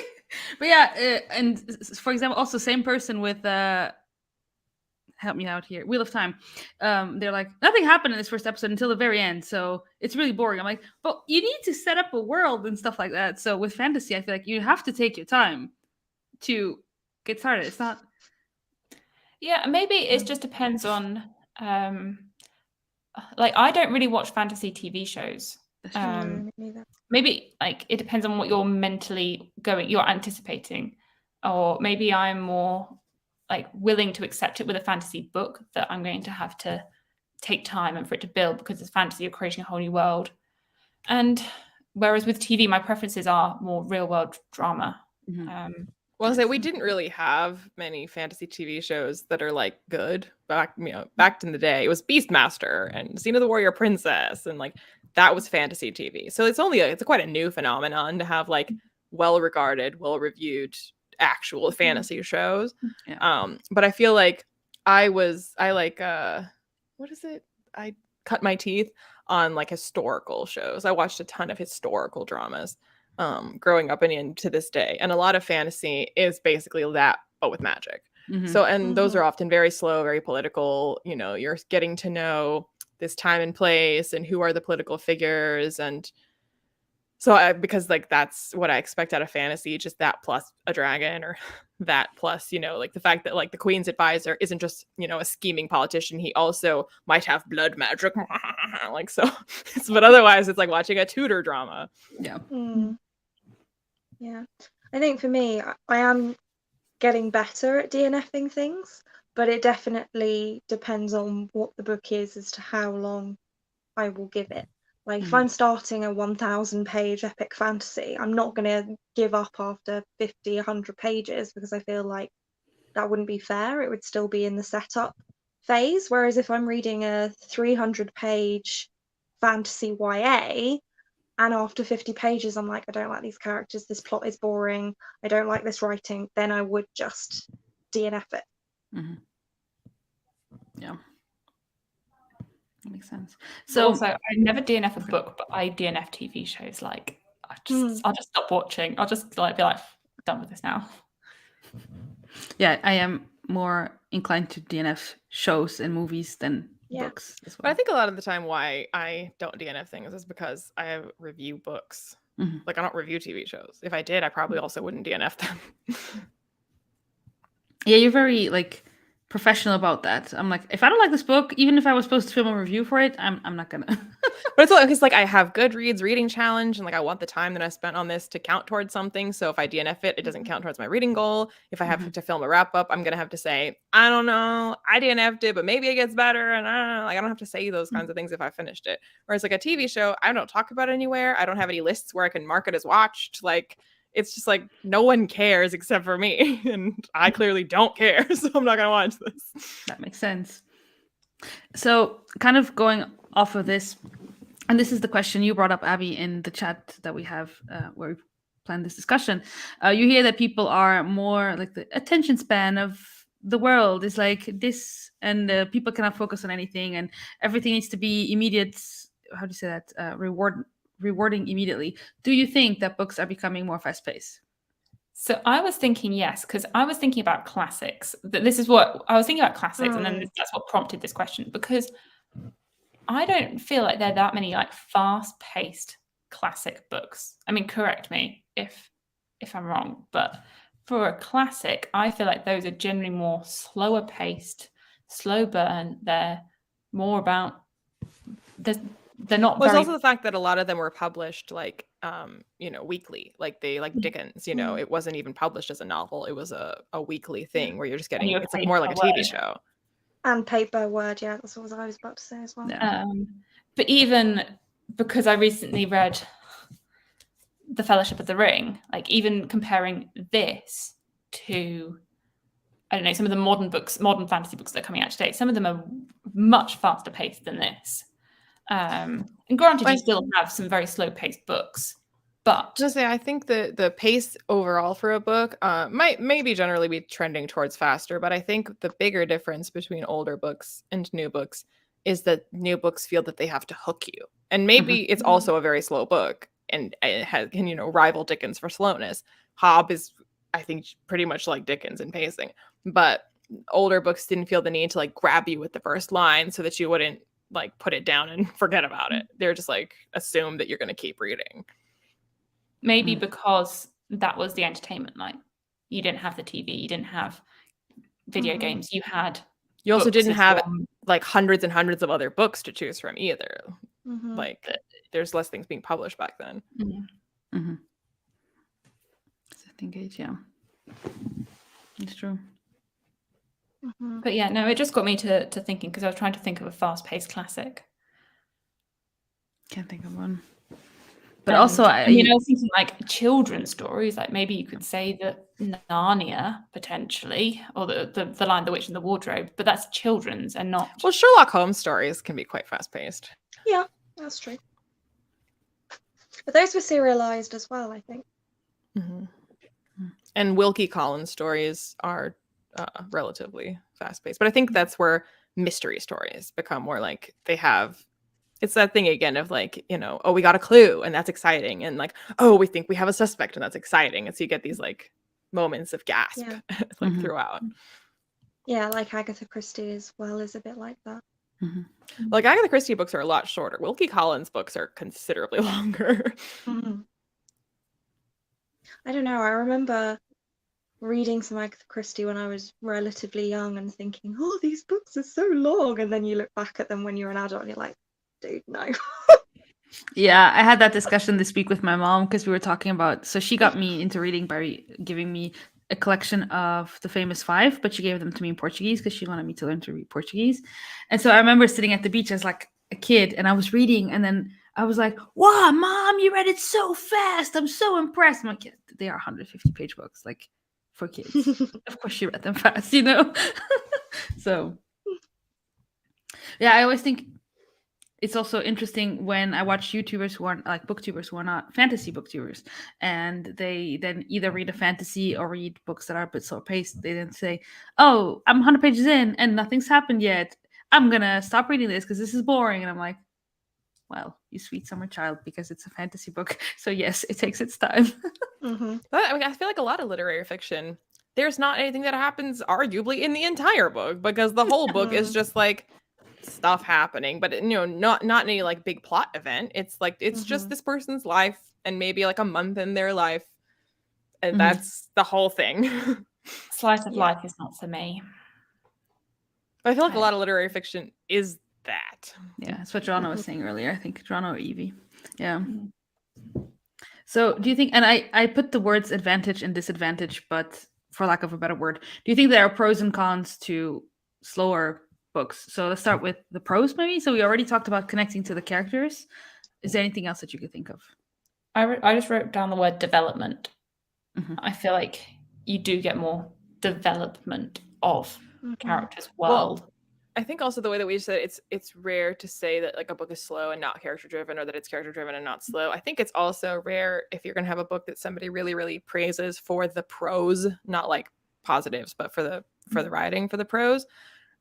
[SPEAKER 1] But yeah, and for example, also same person with help me out here. Wheel of Time. They're like, nothing happened in this first episode until the very end, so it's really boring. I'm like, but you need to set up a world and stuff like that. So with fantasy, I feel like you have to take your time to get started. It's not.
[SPEAKER 3] Yeah, maybe it just depends on. Like, I don't really watch fantasy TV shows.
[SPEAKER 4] No, me neither.
[SPEAKER 3] Maybe like it depends on what you're you're anticipating, or maybe I'm more like willing to accept it with a fantasy book that I'm going to have to take time and for it to build, because it's fantasy, you're creating a whole new world. And whereas with TV, my preferences are more real world drama.
[SPEAKER 1] Mhm.
[SPEAKER 2] Well, we didn't really have many fantasy TV shows that are like good back in the day. It was Beastmaster and Xena the Warrior Princess, and like that was fantasy TV. So it's quite a new phenomenon to have like well-regarded, well-reviewed actual fantasy shows.
[SPEAKER 1] Yeah.
[SPEAKER 2] But I feel like I cut my teeth on like historical shows. I watched a ton of historical dramas growing up and into this day, and a lot of fantasy is basically that, but with magic. So, and those are often very slow, very political. You're getting to know this time and place and who are the political figures, and so because like that's what I expect out of fantasy, just that plus a dragon, or that plus like the fact that like the queen's advisor isn't just a scheming politician, he also might have blood magic. Like, so but otherwise it's like watching a Tudor drama.
[SPEAKER 1] Yeah.
[SPEAKER 4] Yeah, I think for me, I am getting better at DNFing things, but it definitely depends on what the book is as to how long I will give it. Like, if I'm starting a 1,000 page epic fantasy, I'm not going to give up after 50, 100 pages, because I feel like that wouldn't be fair. It would still be in the setup phase. Whereas if I'm reading a 300 page fantasy YA, and after 50 pages, I'm like, I don't like these characters, this plot is boring, I don't like this writing, then I would just DNF it.
[SPEAKER 1] Yeah. That makes sense.
[SPEAKER 3] So also, I never DNF a book, but I DNF TV shows. Like, I'll just stop watching. I'll just like be like, done with this now.
[SPEAKER 1] Yeah, I am more inclined to DNF shows and movies than books as well.
[SPEAKER 2] But I think a lot of the time why I don't DNF things is because I review books. Like, I don't review TV shows. If I did, I probably also wouldn't DNF them.
[SPEAKER 1] Yeah, you're very like professional about that. I'm like, if I don't like this book, even if I was supposed to film a review for it, I'm not gonna.
[SPEAKER 2] But it's because like I have Goodreads reading challenge, and like I want the time that I spent on this to count towards something. So if I DNF it, it doesn't count towards my reading goal. If I have to film a wrap up, I'm gonna have to say, I don't know, I DNF'd it, but maybe it gets better, and I don't know. Like, I don't have to say those kinds of things if I finished it. Whereas like a TV show, I don't talk about it anywhere. I don't have any lists where I can mark it as watched. Like, it's just like no one cares except for me, and I clearly don't care, so I'm not gonna watch this.
[SPEAKER 1] That makes sense. So, kind of going off of this, and this is the question you brought up, Abby, in the chat that we have where we planned this discussion. You hear that people are more like the attention span of the world is like this, and people cannot focus on anything, and everything needs to be immediate. How do you say that? Rewarding immediately. Do you think that books are becoming more fast-paced?
[SPEAKER 3] So I was thinking yes, because I was thinking about classics. This is what I was thinking about classics, and then that's what prompted this question, because I don't feel like there are that many like fast-paced classic books. I mean, correct me if I'm wrong, but for a classic, I feel like those are generally more slower paced, slow burn. They're more about they're not.
[SPEAKER 2] Well, it's also the fact that a lot of them were published like weekly, like Dickens. It wasn't even published as a novel; it was a weekly thing where you're just getting. It's like more like a TV show.
[SPEAKER 4] And paid by word, yeah, that's what I was about to say as well.
[SPEAKER 1] Yeah.
[SPEAKER 3] But even because I recently read The Fellowship of the Ring, like even comparing this to, I don't know, some of the modern fantasy books that are coming out today, some of them are much faster paced than this. And granted, you still have some very slow paced books. But
[SPEAKER 2] Just say I think the pace overall for a book might maybe generally be trending towards faster, but I think the bigger difference between older books and new books is that new books feel that they have to hook you. And maybe it's also a very slow book and it can, you know, rival Dickens for slowness. Hobb is, I think, pretty much like Dickens in pacing, but older books didn't feel the need to like grab you with the first line so that you wouldn't like put it down and forget about it. They're just like assume that you're going to keep reading.
[SPEAKER 3] maybe because that was the entertainment. Like, you didn't have the TV, you didn't have video games, you had.
[SPEAKER 2] You also
[SPEAKER 3] books
[SPEAKER 2] didn't
[SPEAKER 3] as
[SPEAKER 2] have
[SPEAKER 3] well.
[SPEAKER 2] like hundreds and hundreds of other books to choose from either.
[SPEAKER 4] Mhm.
[SPEAKER 2] Like there's less things being published back then.
[SPEAKER 1] Mm-hmm. Setting gauge, yeah. It's true.
[SPEAKER 4] Mhm.
[SPEAKER 3] But yeah, no, it just got me to thinking, because I was trying to think of a fast-paced classic.
[SPEAKER 1] Can't think of one. But also,
[SPEAKER 3] I mean, I was thinking like children's stories, like maybe you could say that Narnia potentially, or the Lion, the Witch, and the Wardrobe, but that's children's and not.
[SPEAKER 2] Well, Sherlock Holmes stories can be quite fast paced.
[SPEAKER 4] Yeah, that's true. But those were serialized as well, I think.
[SPEAKER 2] And Wilkie Collins stories are relatively fast paced, but I think that's where mystery stories become more like they have. It's that thing again of like, you know, oh, we got a clue and that's exciting. And like, oh, we think we have a suspect and that's exciting. And so you get these like moments of gasp like throughout.
[SPEAKER 4] Yeah, like Agatha Christie as well is a bit like that.
[SPEAKER 2] Like Agatha Christie books are a lot shorter. Wilkie Collins books are considerably longer.
[SPEAKER 4] I don't know. I remember reading some Agatha Christie when I was relatively young and thinking, oh, these books are so long. And then you look back at them when you're an adult and you're like, dude, no.
[SPEAKER 1] Yeah, I had that discussion this week with my mom because we were talking about. So she got me into reading by giving me a collection of the famous five, but she gave them to me in Portuguese because she wanted me to learn to read Portuguese. And so I remember sitting at the beach as like a kid, and I was reading, and then I was like, "Wow, Mom, you read it so fast! I'm so impressed." My kids, they are 150-page books, like for kids. Of course, she read them fast, you know. So yeah, I always think it's also interesting when I watch YouTubers who aren't like booktubers who are not fantasy booktubers, and they then either read a fantasy or read books that are a bit slower paced. They then say, "Oh, I'm 100 pages in and nothing's happened yet. I'm gonna stop reading this because this is boring." And I'm like, "Well, you sweet summer child, because it's a fantasy book, so yes, it takes its time."
[SPEAKER 2] But I mean, I feel like a lot of literary fiction, there's not anything that happens arguably in the entire book because the whole book is just like stuff happening, but you know, not any like big plot event. It's like it's just this person's life and maybe like a month in their life, and that's the whole thing.
[SPEAKER 3] Slice of life is not for me.
[SPEAKER 2] But I feel like a lot of literary fiction is that.
[SPEAKER 1] Yeah, that's what Joanna was saying earlier. I think Joanna or Evie. Yeah. So do you think, and I put the words advantage and disadvantage, but for lack of a better word, do you think there are pros and cons to slower books? So let's start with the pros maybe. So we already talked about connecting to the characters. Is there anything else that you could think of?
[SPEAKER 3] I just wrote down the word development. I feel like you do get more development of characters' world.
[SPEAKER 2] Well, I think also the way that we said it's rare to say that like a book is slow and not character driven, or that it's character driven and not slow. I think it's also rare if you're going to have a book that somebody really, really praises for the prose, not like positives, but for the writing, for the prose,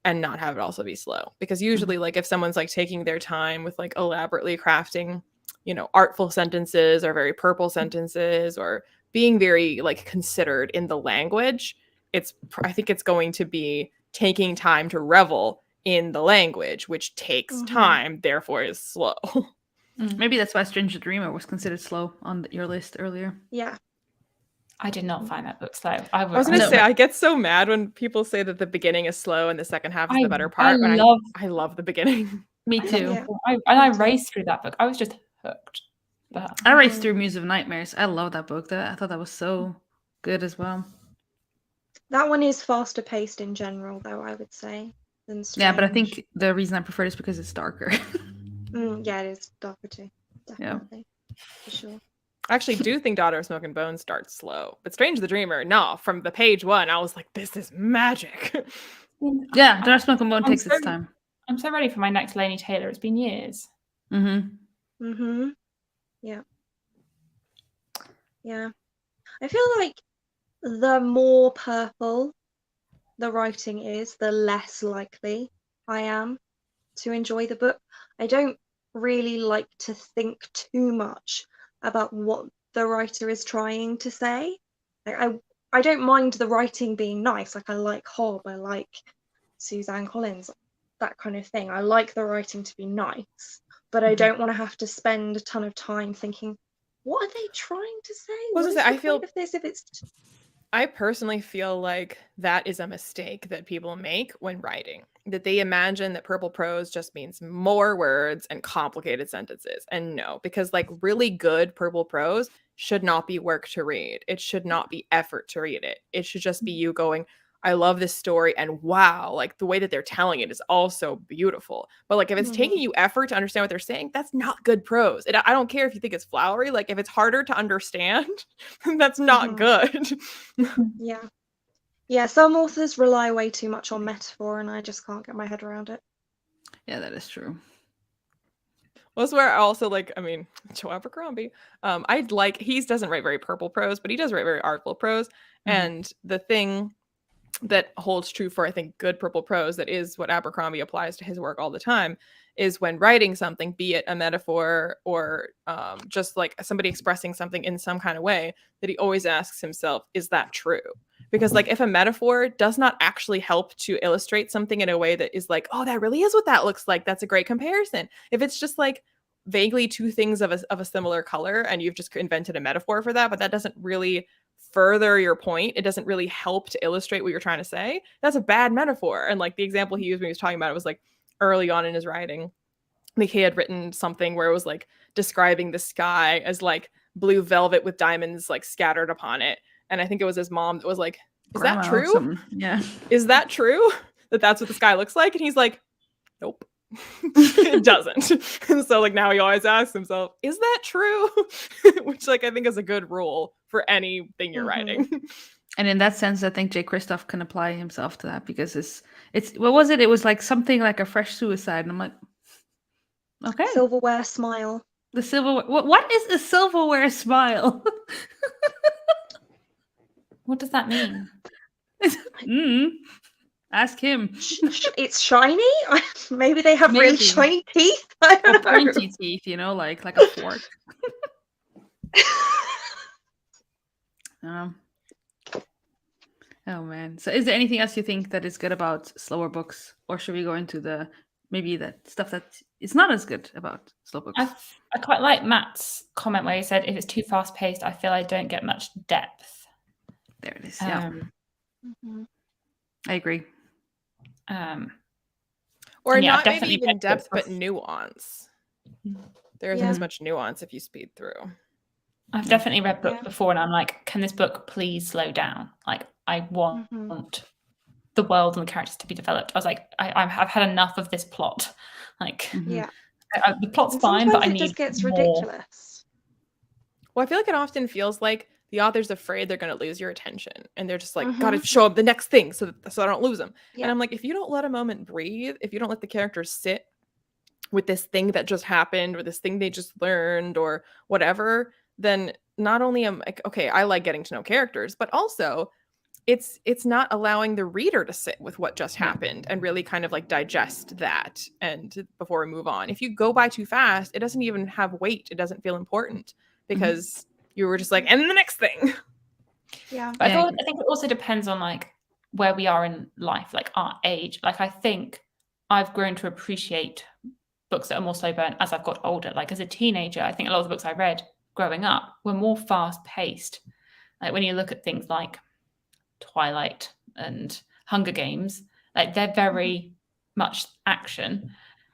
[SPEAKER 2] and not have it also be slow. Because usually like if someone's like taking their time with like elaborately crafting, you know, artful sentences or very purple sentences or being very like considered in the language, I think it's going to be taking time to revel in the language, which takes time, therefore is slow.
[SPEAKER 1] Maybe that's why Stranger Dreamer was considered slow on your list earlier.
[SPEAKER 4] Yeah.
[SPEAKER 3] I did not find that book slow. I
[SPEAKER 2] was going to say, I get so mad when people say that the beginning is slow and the second half is the better part. I love the beginning.
[SPEAKER 1] Me too.
[SPEAKER 3] I raced through that book. I was just hooked. But
[SPEAKER 1] I raced through Muse of Nightmares. I love that book. I thought that was so good as well.
[SPEAKER 4] That one is faster paced in general, though, I would say, than Strange.
[SPEAKER 1] Yeah, but I think the reason I prefer it is because it's darker.
[SPEAKER 4] Yeah, it is darker too. Definitely. Yeah. For sure.
[SPEAKER 2] I actually do think Daughter of Smoke and Bone starts slow. But Strange the Dreamer, no. From the page one, I was like, this is magic.
[SPEAKER 1] Yeah, Daughter of Smoke and Bone takes its time.
[SPEAKER 3] I'm so ready for my next Laini Taylor. It's been years.
[SPEAKER 4] Yeah. Yeah. I feel like the more purple the writing is, the less likely I am to enjoy the book. I don't really like to think too much about what the writer is trying to say. I don't mind the writing being nice. Like I like Hobb, I like Suzanne Collins, that kind of thing. I like the writing to be nice, but I don't want to have to spend a ton of time thinking, what are they trying to say?
[SPEAKER 2] Well,
[SPEAKER 4] What is the point of this if it's
[SPEAKER 2] I personally feel like that is a mistake that people make when writing, that they imagine that purple prose just means more words and complicated sentences. And no, because like really good purple prose should not be work to read. It should not be effort to read it. It should just be you going, I love this story, and wow, like the way that they're telling it is also beautiful. But like if it's taking you effort to understand what they're saying, that's not good prose. I don't care if you think it's flowery. Like if it's harder to understand, that's not good.
[SPEAKER 4] Yeah. Yeah, some authors rely way too much on metaphor, and I just can't get my head around it.
[SPEAKER 1] Yeah, that is true.
[SPEAKER 2] Well, that's where I also like, I mean, Joe Abercrombie. I'd like, he doesn't write very purple prose, but he does write very artful prose. And the thing that holds true for, I think, good purple prose, that is what Abercrombie applies to his work all the time, is when writing something, be it a metaphor or just like somebody expressing something in some kind of way, that he always asks himself, is that true? Because like if a metaphor does not actually help to illustrate something in a way that is like, oh, that really is what that looks like, that's a great comparison. If it's just like vaguely two things of a similar color and you've just invented a metaphor for that, but that doesn't really further your point, it doesn't really help to illustrate what you're trying to say, that's a bad metaphor. And like the example he used when he was talking about it was like early on in his writing, like he had written something where it was like describing the sky as like blue velvet with diamonds like scattered upon it. And I think it was his mom that was like, is that true?
[SPEAKER 1] Yeah.
[SPEAKER 2] Is that true? That's what the sky looks like? And he's like, nope. It doesn't. And so like now he always asks himself, is that true? Which like I think is a good rule for anything you're writing.
[SPEAKER 1] And in that sense, I think Jay Kristoff can apply himself to that, because it's what was it? It was like something like a fresh suicide. And I'm like, okay.
[SPEAKER 4] Silverware smile.
[SPEAKER 1] The silverware. What is a silverware smile?
[SPEAKER 3] What does that mean?
[SPEAKER 1] Ask him.
[SPEAKER 4] It's shiny. Maybe they have really shiny teeth. I don't know.
[SPEAKER 1] Pointy teeth, you know, like a fork. Oh man. So is there anything else you think that is good about slower books, or should we go into the maybe that stuff that is not as good about slow books?
[SPEAKER 3] I quite like Matt's comment where he said, if it's too fast paced, I feel I don't get much depth.
[SPEAKER 1] There it is. Yeah. I agree.
[SPEAKER 2] Or yeah, not maybe even depth, but nuance. There isn't as much nuance if you speed through.
[SPEAKER 3] I've definitely read books before and I'm like, can this book please slow down? Like I want the world and the characters to be developed. I was like, I've had enough of this plot. Like, the plot's fine, but I need
[SPEAKER 4] it just gets
[SPEAKER 3] more.
[SPEAKER 4] ridiculous.
[SPEAKER 2] Well, I feel like it often feels like the author's afraid they're going to lose your attention, and they're just like, gotta show up the next thing so I don't lose them. And I'm like, if you don't let a moment breathe, if you don't let the characters sit with this thing that just happened or this thing they just learned or whatever, then not only am like, okay, I like getting to know characters, but also it's not allowing the reader to sit with what just happened and really kind of like digest that and before we move on. If you go by too fast, it doesn't even have weight. It doesn't feel important because you were just like, and the next thing.
[SPEAKER 4] Yeah.
[SPEAKER 3] But I think it also depends on like where we are in life, like our age. Like I think I've grown to appreciate books that are more slow burn as I've got older. Like as a teenager, I think a lot of the books I read growing up were more fast paced. Like when you look at things like Twilight and Hunger Games, like they're very much action.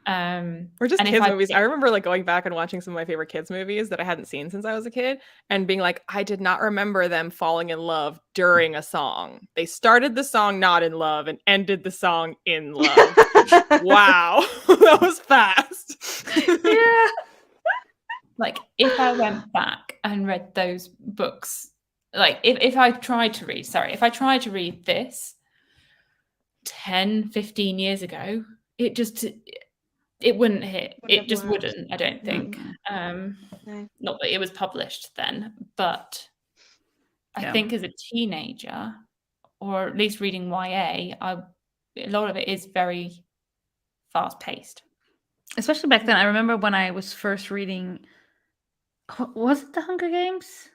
[SPEAKER 2] Or just kids movies. I remember like going back and watching some of my favorite kids movies that I hadn't seen since I was a kid and being like, I did not remember them falling in love during a song. They started the song not in love and ended the song in love. Wow. That was fast.
[SPEAKER 1] Yeah.
[SPEAKER 3] Like if I went back and read those books, like if I tried to read this 10, 15 years ago, it wouldn't hit. It just wouldn't, I don't think.
[SPEAKER 4] No.
[SPEAKER 3] Not that it was published then, but I think as a teenager, or at least reading YA, a lot of it is very fast paced.
[SPEAKER 1] Especially back then. I remember when I was first reading, was it The Hunger Games?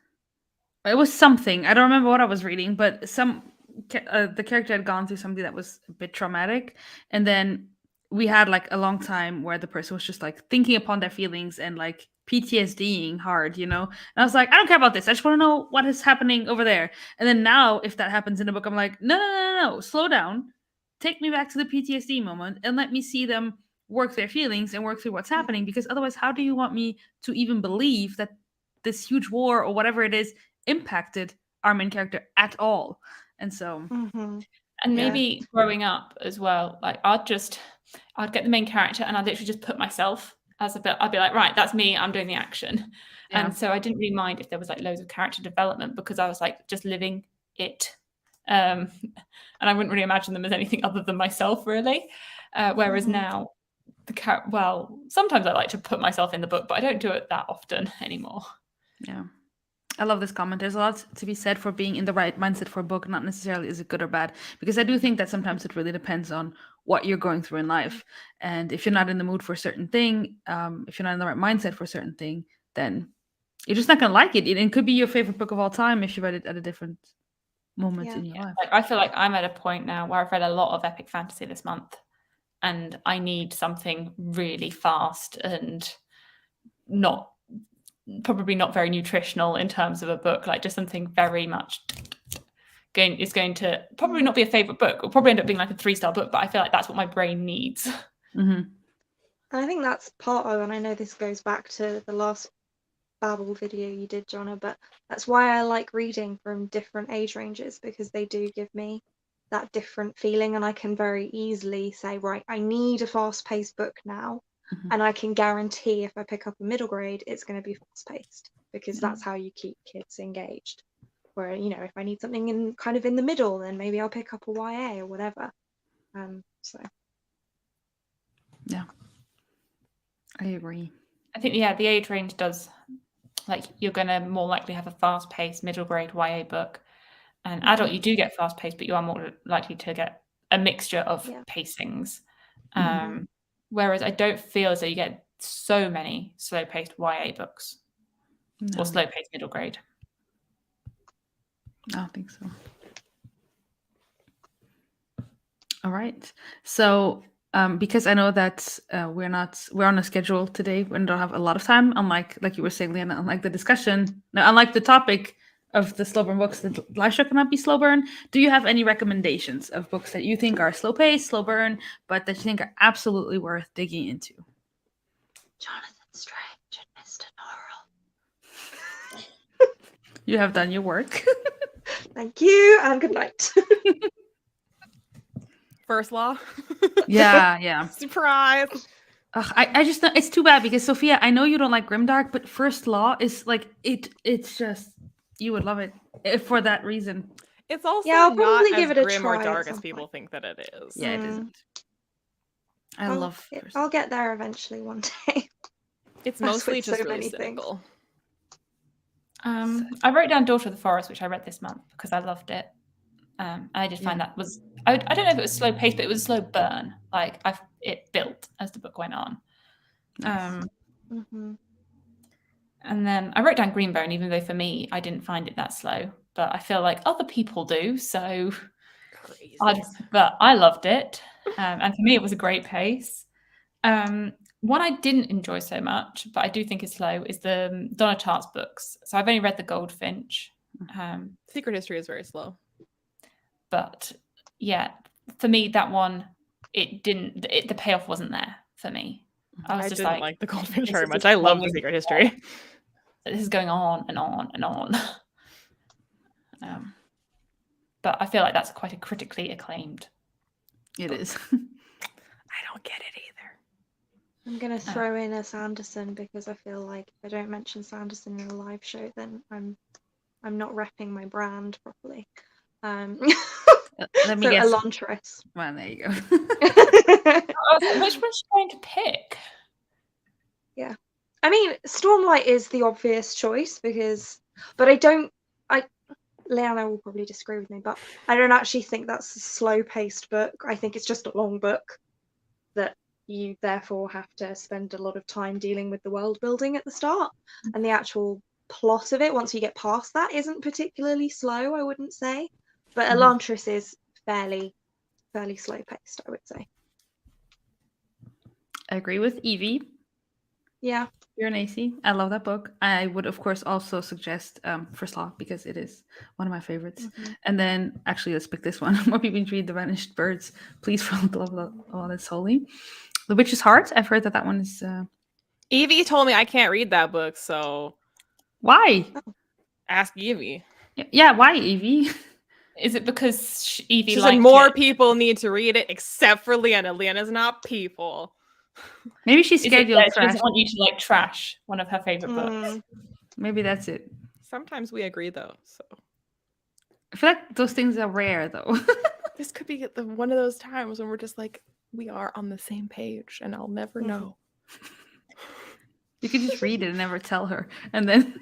[SPEAKER 1] It was something. I don't remember what I was reading, but the character had gone through something that was a bit traumatic, and then we had like a long time where the person was just like thinking upon their feelings and like PTSDing hard, you know. And I was like, I don't care about this. I just want to know what is happening over there. And then now, if that happens in a book, I'm like, no, slow down, take me back to the PTSD moment, and let me see them work their feelings and work through what's happening. Because otherwise, how do you want me to even believe that this huge war or whatever it is impacted our main character at all? And so
[SPEAKER 3] and maybe growing up as well, like I'd get the main character and I'd literally just put myself as a bit. I'd be like, right, that's me, I'm doing the action. And so I didn't really mind if there was like loads of character development, because I was like just living it, and I wouldn't really imagine them as anything other than myself, really. Whereas now sometimes I like to put myself in the book, but I don't do it that often anymore.
[SPEAKER 1] I love this comment. There's a lot to be said for being in the right mindset for a book, not necessarily is it good or bad, because I do think that sometimes it really depends on what you're going through in life. And if you're not in the mood for a certain thing, if you're not in the right mindset for a certain thing, then you're just not going to like it. It could be your favorite book of all time if you read it at a different moment in your life.
[SPEAKER 3] Like, I feel like I'm at a point now where I've read a lot of epic fantasy this month, and I need something really fast and probably not very nutritional in terms of a book, like just something very much is going to probably not be a favorite book. It'll probably end up being like a 3-star book, but I feel like that's what my brain needs.
[SPEAKER 4] I think that's part of, and I know this goes back to the last Babble video you did, Jonna, but that's why I like reading from different age ranges, because they do give me that different feeling, and I can very easily say, right, I need a fast-paced book now. And I can guarantee if I pick up a middle grade, it's going to be fast-paced, because that's how you keep kids engaged. Where, you know, if I need something in the middle, then maybe I'll pick up a YA or whatever.
[SPEAKER 1] Yeah, I agree.
[SPEAKER 3] I think the age range does, like, you're going to more likely have a fast-paced middle grade YA book, and adult you do get fast-paced, but you are more likely to get a mixture of pacings. Whereas I don't feel as though you get so many slow-paced YA books or slow-paced middle grade.
[SPEAKER 1] I don't think so. All right. So because I know that we're on a schedule today, we don't have a lot of time, unlike, like you were saying, Liene, unlike the topic of the slow burn books, the live show cannot be slow burn. Do you have any recommendations of books that you think are slow paced, slow burn, but that you think are absolutely worth digging into?
[SPEAKER 4] Jonathan Strange and Mr. Norrell.
[SPEAKER 1] You have done your work.
[SPEAKER 4] Thank you, and good night.
[SPEAKER 2] First Law.
[SPEAKER 1] Yeah.
[SPEAKER 2] Surprise.
[SPEAKER 1] I just know it's too bad, because Sophia, I know you don't like grimdark, but First Law is like it's just, you would love it for that reason.
[SPEAKER 2] It's also
[SPEAKER 4] I'll probably
[SPEAKER 2] not
[SPEAKER 4] give
[SPEAKER 2] as
[SPEAKER 4] it a
[SPEAKER 2] grim
[SPEAKER 4] try
[SPEAKER 2] or
[SPEAKER 4] at
[SPEAKER 2] dark
[SPEAKER 4] some
[SPEAKER 2] as people
[SPEAKER 4] point.
[SPEAKER 2] think that it is.
[SPEAKER 1] Yeah, it isn't.
[SPEAKER 4] I'll get there eventually one day.
[SPEAKER 2] It's mostly
[SPEAKER 4] with
[SPEAKER 2] just
[SPEAKER 4] so
[SPEAKER 2] really
[SPEAKER 4] many
[SPEAKER 2] cynical.
[SPEAKER 3] I wrote down Daughter of the Forest, which I read this month because I loved it. I did find that was, I don't know if it was slow paced, but it was a slow burn. Like it built as the book went on.
[SPEAKER 1] Nice.
[SPEAKER 3] And then I wrote down Greenbone, even though for me I didn't find it that slow, but I feel like other people do. So, but I loved it, and for me it was a great pace. One I didn't enjoy so much, but I do think is slow, is the Donna Tartt's books. So I've only read The Goldfinch.
[SPEAKER 2] Secret History is very slow.
[SPEAKER 3] But yeah, for me, that one, the payoff wasn't there for me.
[SPEAKER 2] I just didn't like The Goldfinch very much. I love The Secret History.
[SPEAKER 3] This is going on and on and on. But I feel like that's quite a critically acclaimed.
[SPEAKER 1] It is.
[SPEAKER 2] I don't get it either.
[SPEAKER 4] I'm going to throw in a Sanderson, because I feel like if I don't mention Sanderson in a live show, then I'm not repping my brand properly.
[SPEAKER 1] Let me guess.
[SPEAKER 4] Elantris.
[SPEAKER 1] Well, there you go.
[SPEAKER 3] Which one's she going to pick?
[SPEAKER 4] Yeah. I mean, Stormlight is the obvious choice, but Leanna will probably disagree with me, but I don't actually think that's a slow-paced book. I think it's just a long book that you therefore have to spend a lot of time dealing with the world building at the start, and the actual plot of it, once you get past that, isn't particularly slow, I wouldn't say. But Elantris is fairly slow-paced, I would say.
[SPEAKER 1] I agree with Evie.
[SPEAKER 4] Yeah.
[SPEAKER 1] You're an AC. I love that book. I would, of course, also suggest First Law because it is one of my favorites. And then, actually, let's pick this one. More people read The Vanished Birds. Please follow the love of all that's holy. The Witch's Heart. I've heard that one is.
[SPEAKER 2] Evie told me I can't read that book, so
[SPEAKER 1] Why?
[SPEAKER 2] ask Evie.
[SPEAKER 1] Yeah, why, Evie?
[SPEAKER 3] Is it because Evie
[SPEAKER 2] She
[SPEAKER 3] liked
[SPEAKER 2] said more
[SPEAKER 3] it?
[SPEAKER 2] people need to read it, except for Leanna. Leanna's not people.
[SPEAKER 1] Maybe she's
[SPEAKER 3] Is it
[SPEAKER 1] scheduled
[SPEAKER 3] that she
[SPEAKER 1] trash.
[SPEAKER 3] doesn't want you to like trash one of her favorite books?
[SPEAKER 1] Maybe that's it.
[SPEAKER 2] Sometimes we agree, though. So
[SPEAKER 1] I feel like those things are rare, though.
[SPEAKER 2] this could be one of those times when we're just like, we are on the same page, and I'll never know.
[SPEAKER 1] You could just read it and never tell her, and then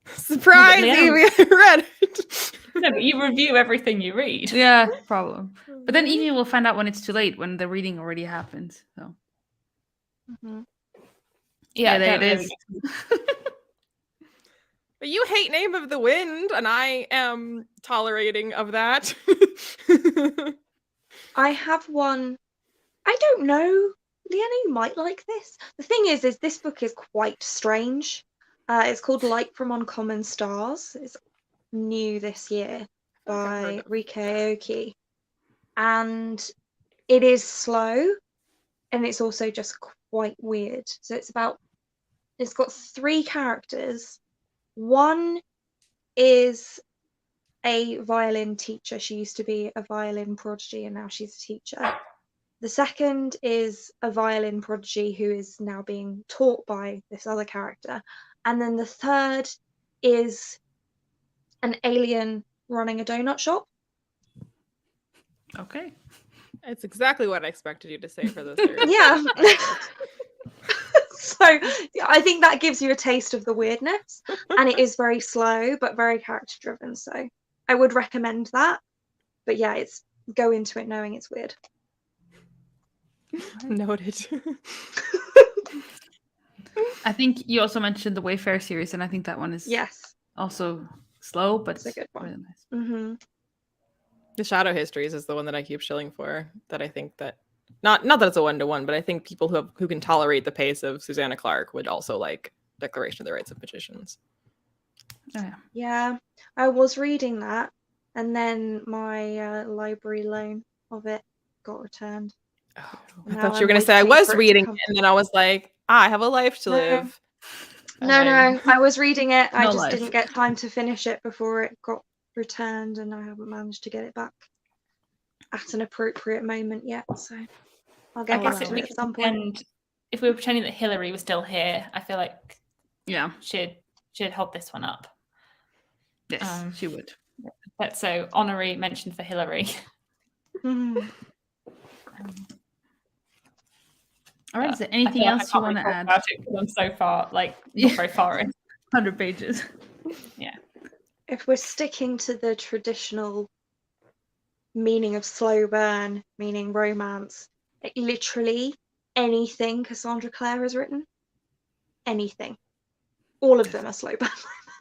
[SPEAKER 2] Surprise, Evie! I read it.
[SPEAKER 3] No, but you review everything you read.
[SPEAKER 1] yeah, problem. But then Evie will find out when it's too late, when the reading already happened. So
[SPEAKER 3] Yeah,
[SPEAKER 1] there it is.
[SPEAKER 2] But you hate Name of the Wind, and I am tolerating of that.
[SPEAKER 4] I have one. I don't know. Leanna, you might like this. The thing is this book is quite strange. It's called Light from Uncommon Stars. It's new this year by Rike Aoki. And it is slow, and it's also just quite weird. So it's got 3 characters. One is a violin teacher. She used to be a violin prodigy, and now she's a teacher. The second is a violin prodigy who is now being taught by this other character. And then the third is an alien running a donut shop.
[SPEAKER 1] Okay.
[SPEAKER 2] It's exactly what I expected you to say for this series.
[SPEAKER 4] Yeah. So I think that gives you a taste of the weirdness. And it is very slow, but very character driven. So I would recommend that. But yeah, go into it knowing it's weird.
[SPEAKER 2] Noted.
[SPEAKER 1] I think you also mentioned the Wayfair series, and I think that one is also slow, but
[SPEAKER 4] it's a good one.
[SPEAKER 1] Really nice.
[SPEAKER 2] The Shadow Histories is the one that I keep shilling for. That I think that not that it's a 1-to-1, but I think people who can tolerate the pace of Susanna Clarke would also like Declaration of the Rights of Magicians.
[SPEAKER 1] Oh, yeah.
[SPEAKER 4] Yeah, I was reading that, and then my library loan of it got returned.
[SPEAKER 2] Oh, I thought you were going to say I was reading it, and then I was like, I have a life to live.
[SPEAKER 4] No, I was reading it. I just
[SPEAKER 1] life.
[SPEAKER 4] didn't get time to finish it before it got returned, and I haven't managed to get it back at an appropriate moment yet. So I'll get back to it at some point.
[SPEAKER 3] If we were pretending that Hillary was still here, I feel like she'd hold this one up.
[SPEAKER 1] Yes, she would.
[SPEAKER 3] But so honorary mention for Hillary.
[SPEAKER 1] All right, is there anything else you want to add?
[SPEAKER 3] I'm so far, not very far in.
[SPEAKER 1] 100 pages.
[SPEAKER 3] Yeah.
[SPEAKER 4] If we're sticking to the traditional meaning of slow burn, meaning romance, literally anything Cassandra Clare has written, anything. All of them are slow burn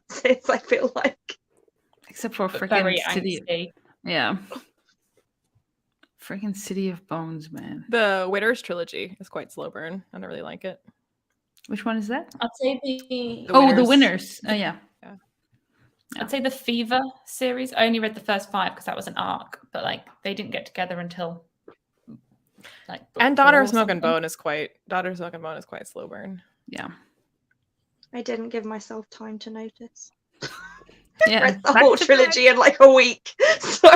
[SPEAKER 4] romances, I feel like. Except for
[SPEAKER 1] freaking City. Yeah. Freaking City of Bones, man.
[SPEAKER 2] The Witters trilogy is quite slow burn. I don't really like it.
[SPEAKER 1] Which one is that?
[SPEAKER 3] I'd say the
[SPEAKER 1] The Winners. Oh, yeah.
[SPEAKER 3] I'd say the Fever series. I only read the first 5 because that was an arc, but they didn't get together until
[SPEAKER 2] and Daughter of Smoke and Bone is quite slow burn.
[SPEAKER 1] Yeah.
[SPEAKER 4] I didn't give myself time to notice.
[SPEAKER 1] Yeah.
[SPEAKER 4] Read the whole trilogy in a week. So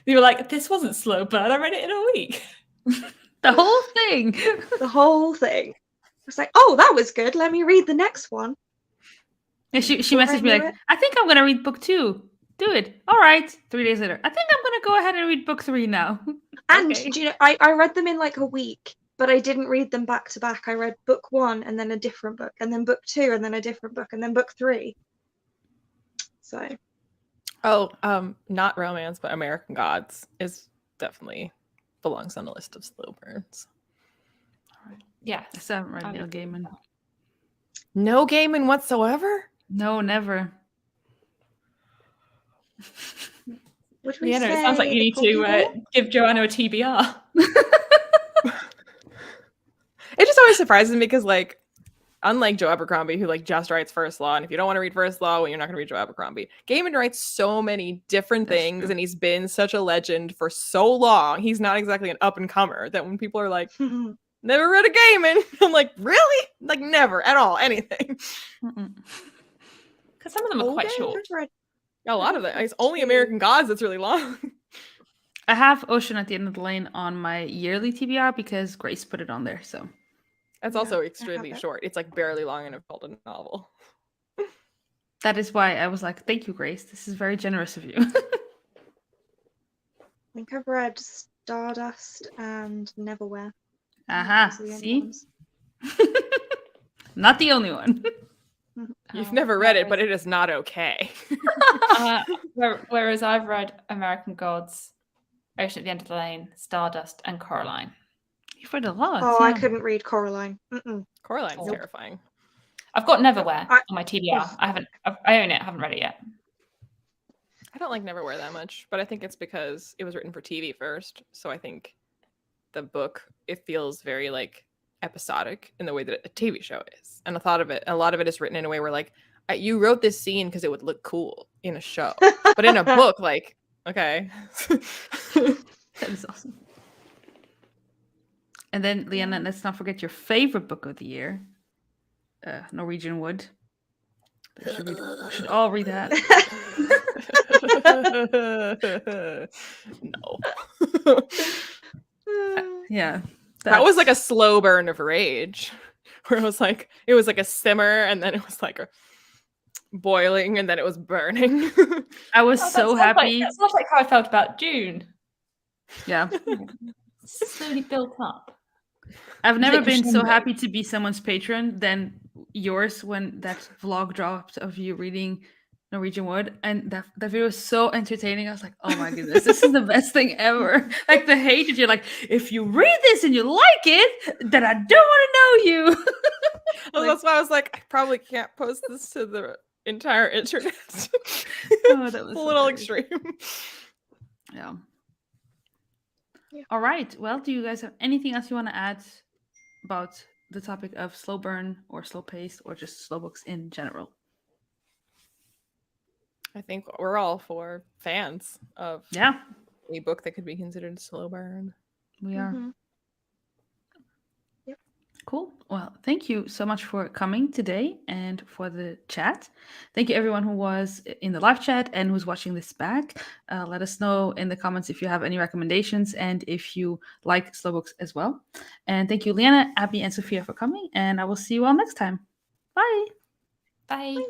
[SPEAKER 3] you were like, this wasn't slow burn. I read it in a week.
[SPEAKER 1] The whole thing.
[SPEAKER 4] The whole thing. I was like, oh, that was good. Let me read the next one.
[SPEAKER 1] Yeah, she messaged me like, I think I'm going to read book 2. Do it. All right. 3 days later. I think I'm going to go ahead and read book 3 now.
[SPEAKER 4] And do you know, I read them in a week, but I didn't read them back to back. I read book 1 and then a different book, and then book 2 and then a different book, and then book 3. So
[SPEAKER 2] Not romance, but American Gods is definitely belongs on the list of slow burns.
[SPEAKER 3] Yeah.
[SPEAKER 1] I still haven't read Neil Gaiman.
[SPEAKER 2] No Gaiman whatsoever?
[SPEAKER 1] No, never.
[SPEAKER 4] would we
[SPEAKER 3] Yeah, no,
[SPEAKER 4] say
[SPEAKER 3] it sounds like you
[SPEAKER 4] the
[SPEAKER 3] need
[SPEAKER 4] Poppy
[SPEAKER 3] to
[SPEAKER 4] War?
[SPEAKER 3] give Joanna a TBR.
[SPEAKER 2] It just always surprises me because, like, unlike Joe Abercrombie, who like just writes First Law, and if you don't want to read First Law, well, you're not going to read Joe Abercrombie. Gaiman writes so many different
[SPEAKER 1] That's
[SPEAKER 2] things,
[SPEAKER 1] true.
[SPEAKER 2] and he's been such a legend for so long. He's not exactly an up and comer. That when people are like, "Never read a Gaiman," I'm like, "Really? Like never at all, anything."
[SPEAKER 3] Because some of them are quite
[SPEAKER 4] Okay,
[SPEAKER 3] short.
[SPEAKER 4] I've read-
[SPEAKER 2] A lot of that. It's only
[SPEAKER 4] Two.
[SPEAKER 2] American Gods that's really long.
[SPEAKER 1] I have Ocean at the End of the Lane on my yearly TBR because Grace put it on there. So
[SPEAKER 2] That's
[SPEAKER 4] Yeah,
[SPEAKER 2] also
[SPEAKER 4] I
[SPEAKER 2] extremely
[SPEAKER 4] have it.
[SPEAKER 2] short. It's like barely long enough called a novel.
[SPEAKER 1] that is why I was like, thank you, Grace. This is very generous of you.
[SPEAKER 4] I think I've read Stardust and Neverwhere.
[SPEAKER 1] Aha,
[SPEAKER 4] Those are the only
[SPEAKER 1] see?
[SPEAKER 4] ones.
[SPEAKER 1] Not the only one.
[SPEAKER 2] You've
[SPEAKER 3] Oh,
[SPEAKER 2] never read it,
[SPEAKER 3] whereas-
[SPEAKER 2] but it is not okay.
[SPEAKER 3] Whereas I've read American Gods, Ocean at the End of the Lane, Stardust, and Coraline.
[SPEAKER 1] You've read a lot.
[SPEAKER 4] Oh, I
[SPEAKER 1] yeah.
[SPEAKER 4] couldn't read Coraline.
[SPEAKER 2] Coraline's
[SPEAKER 3] Nope.
[SPEAKER 2] terrifying.
[SPEAKER 3] I've got Neverwhere
[SPEAKER 4] I-
[SPEAKER 3] on my TBR. I own it. I haven't read it yet.
[SPEAKER 2] I don't like Neverwhere that much, but I think it's because it was written for TV first. So I think the book, it feels very like episodic in the way that a TV show is. And a lot of it is written in a way where like, you wrote this scene because it would look cool in a show. But in a book, like, okay.
[SPEAKER 1] That is awesome. And then, Liana, let's not forget your favorite book of the year, Norwegian Wood. We should all read that.
[SPEAKER 2] No.
[SPEAKER 1] Yeah.
[SPEAKER 2] That was like a
[SPEAKER 1] that's-
[SPEAKER 2] slow burn of rage. Where it was like a simmer and then it was like a boiling and then it was burning.
[SPEAKER 1] I was
[SPEAKER 3] Oh,
[SPEAKER 1] so
[SPEAKER 3] that sounds
[SPEAKER 1] happy.
[SPEAKER 3] That sounds like how I felt about June.
[SPEAKER 1] Yeah.
[SPEAKER 3] Slowly built up.
[SPEAKER 1] I've never
[SPEAKER 3] like
[SPEAKER 1] been so
[SPEAKER 3] crescendo.
[SPEAKER 1] happy to be someone's patron than yours when that vlog dropped of you reading Norwegian Wood, and that video was so entertaining. I was like, oh my goodness, this is the best thing ever. Like the hate that you're like, if you read this and you like it, then I don't want to know you.
[SPEAKER 2] Well, that's why I was like, I probably can't post this to the entire internet.
[SPEAKER 1] Oh, that was
[SPEAKER 2] a
[SPEAKER 1] so
[SPEAKER 2] little
[SPEAKER 1] great.
[SPEAKER 2] extreme.
[SPEAKER 1] Yeah.
[SPEAKER 4] Yeah.
[SPEAKER 1] All right. Well, do you guys have anything else you want to add about the topic of slow burn or slow pace or just slow books in general?
[SPEAKER 2] I think we're all for fans of
[SPEAKER 1] Yeah,
[SPEAKER 2] a book that could be considered slow burn.
[SPEAKER 1] we are.
[SPEAKER 4] Mhm. Yep.
[SPEAKER 1] Cool. Well, thank you so much for coming today and for the chat. Thank you everyone who was in the live chat and who's watching this back. Let us know in the comments if you have any recommendations and if you like slow books as well. And thank you, Liana, Abby, and Sophia for coming. And I will see you all next time. Bye.
[SPEAKER 3] Bye.
[SPEAKER 4] Bye.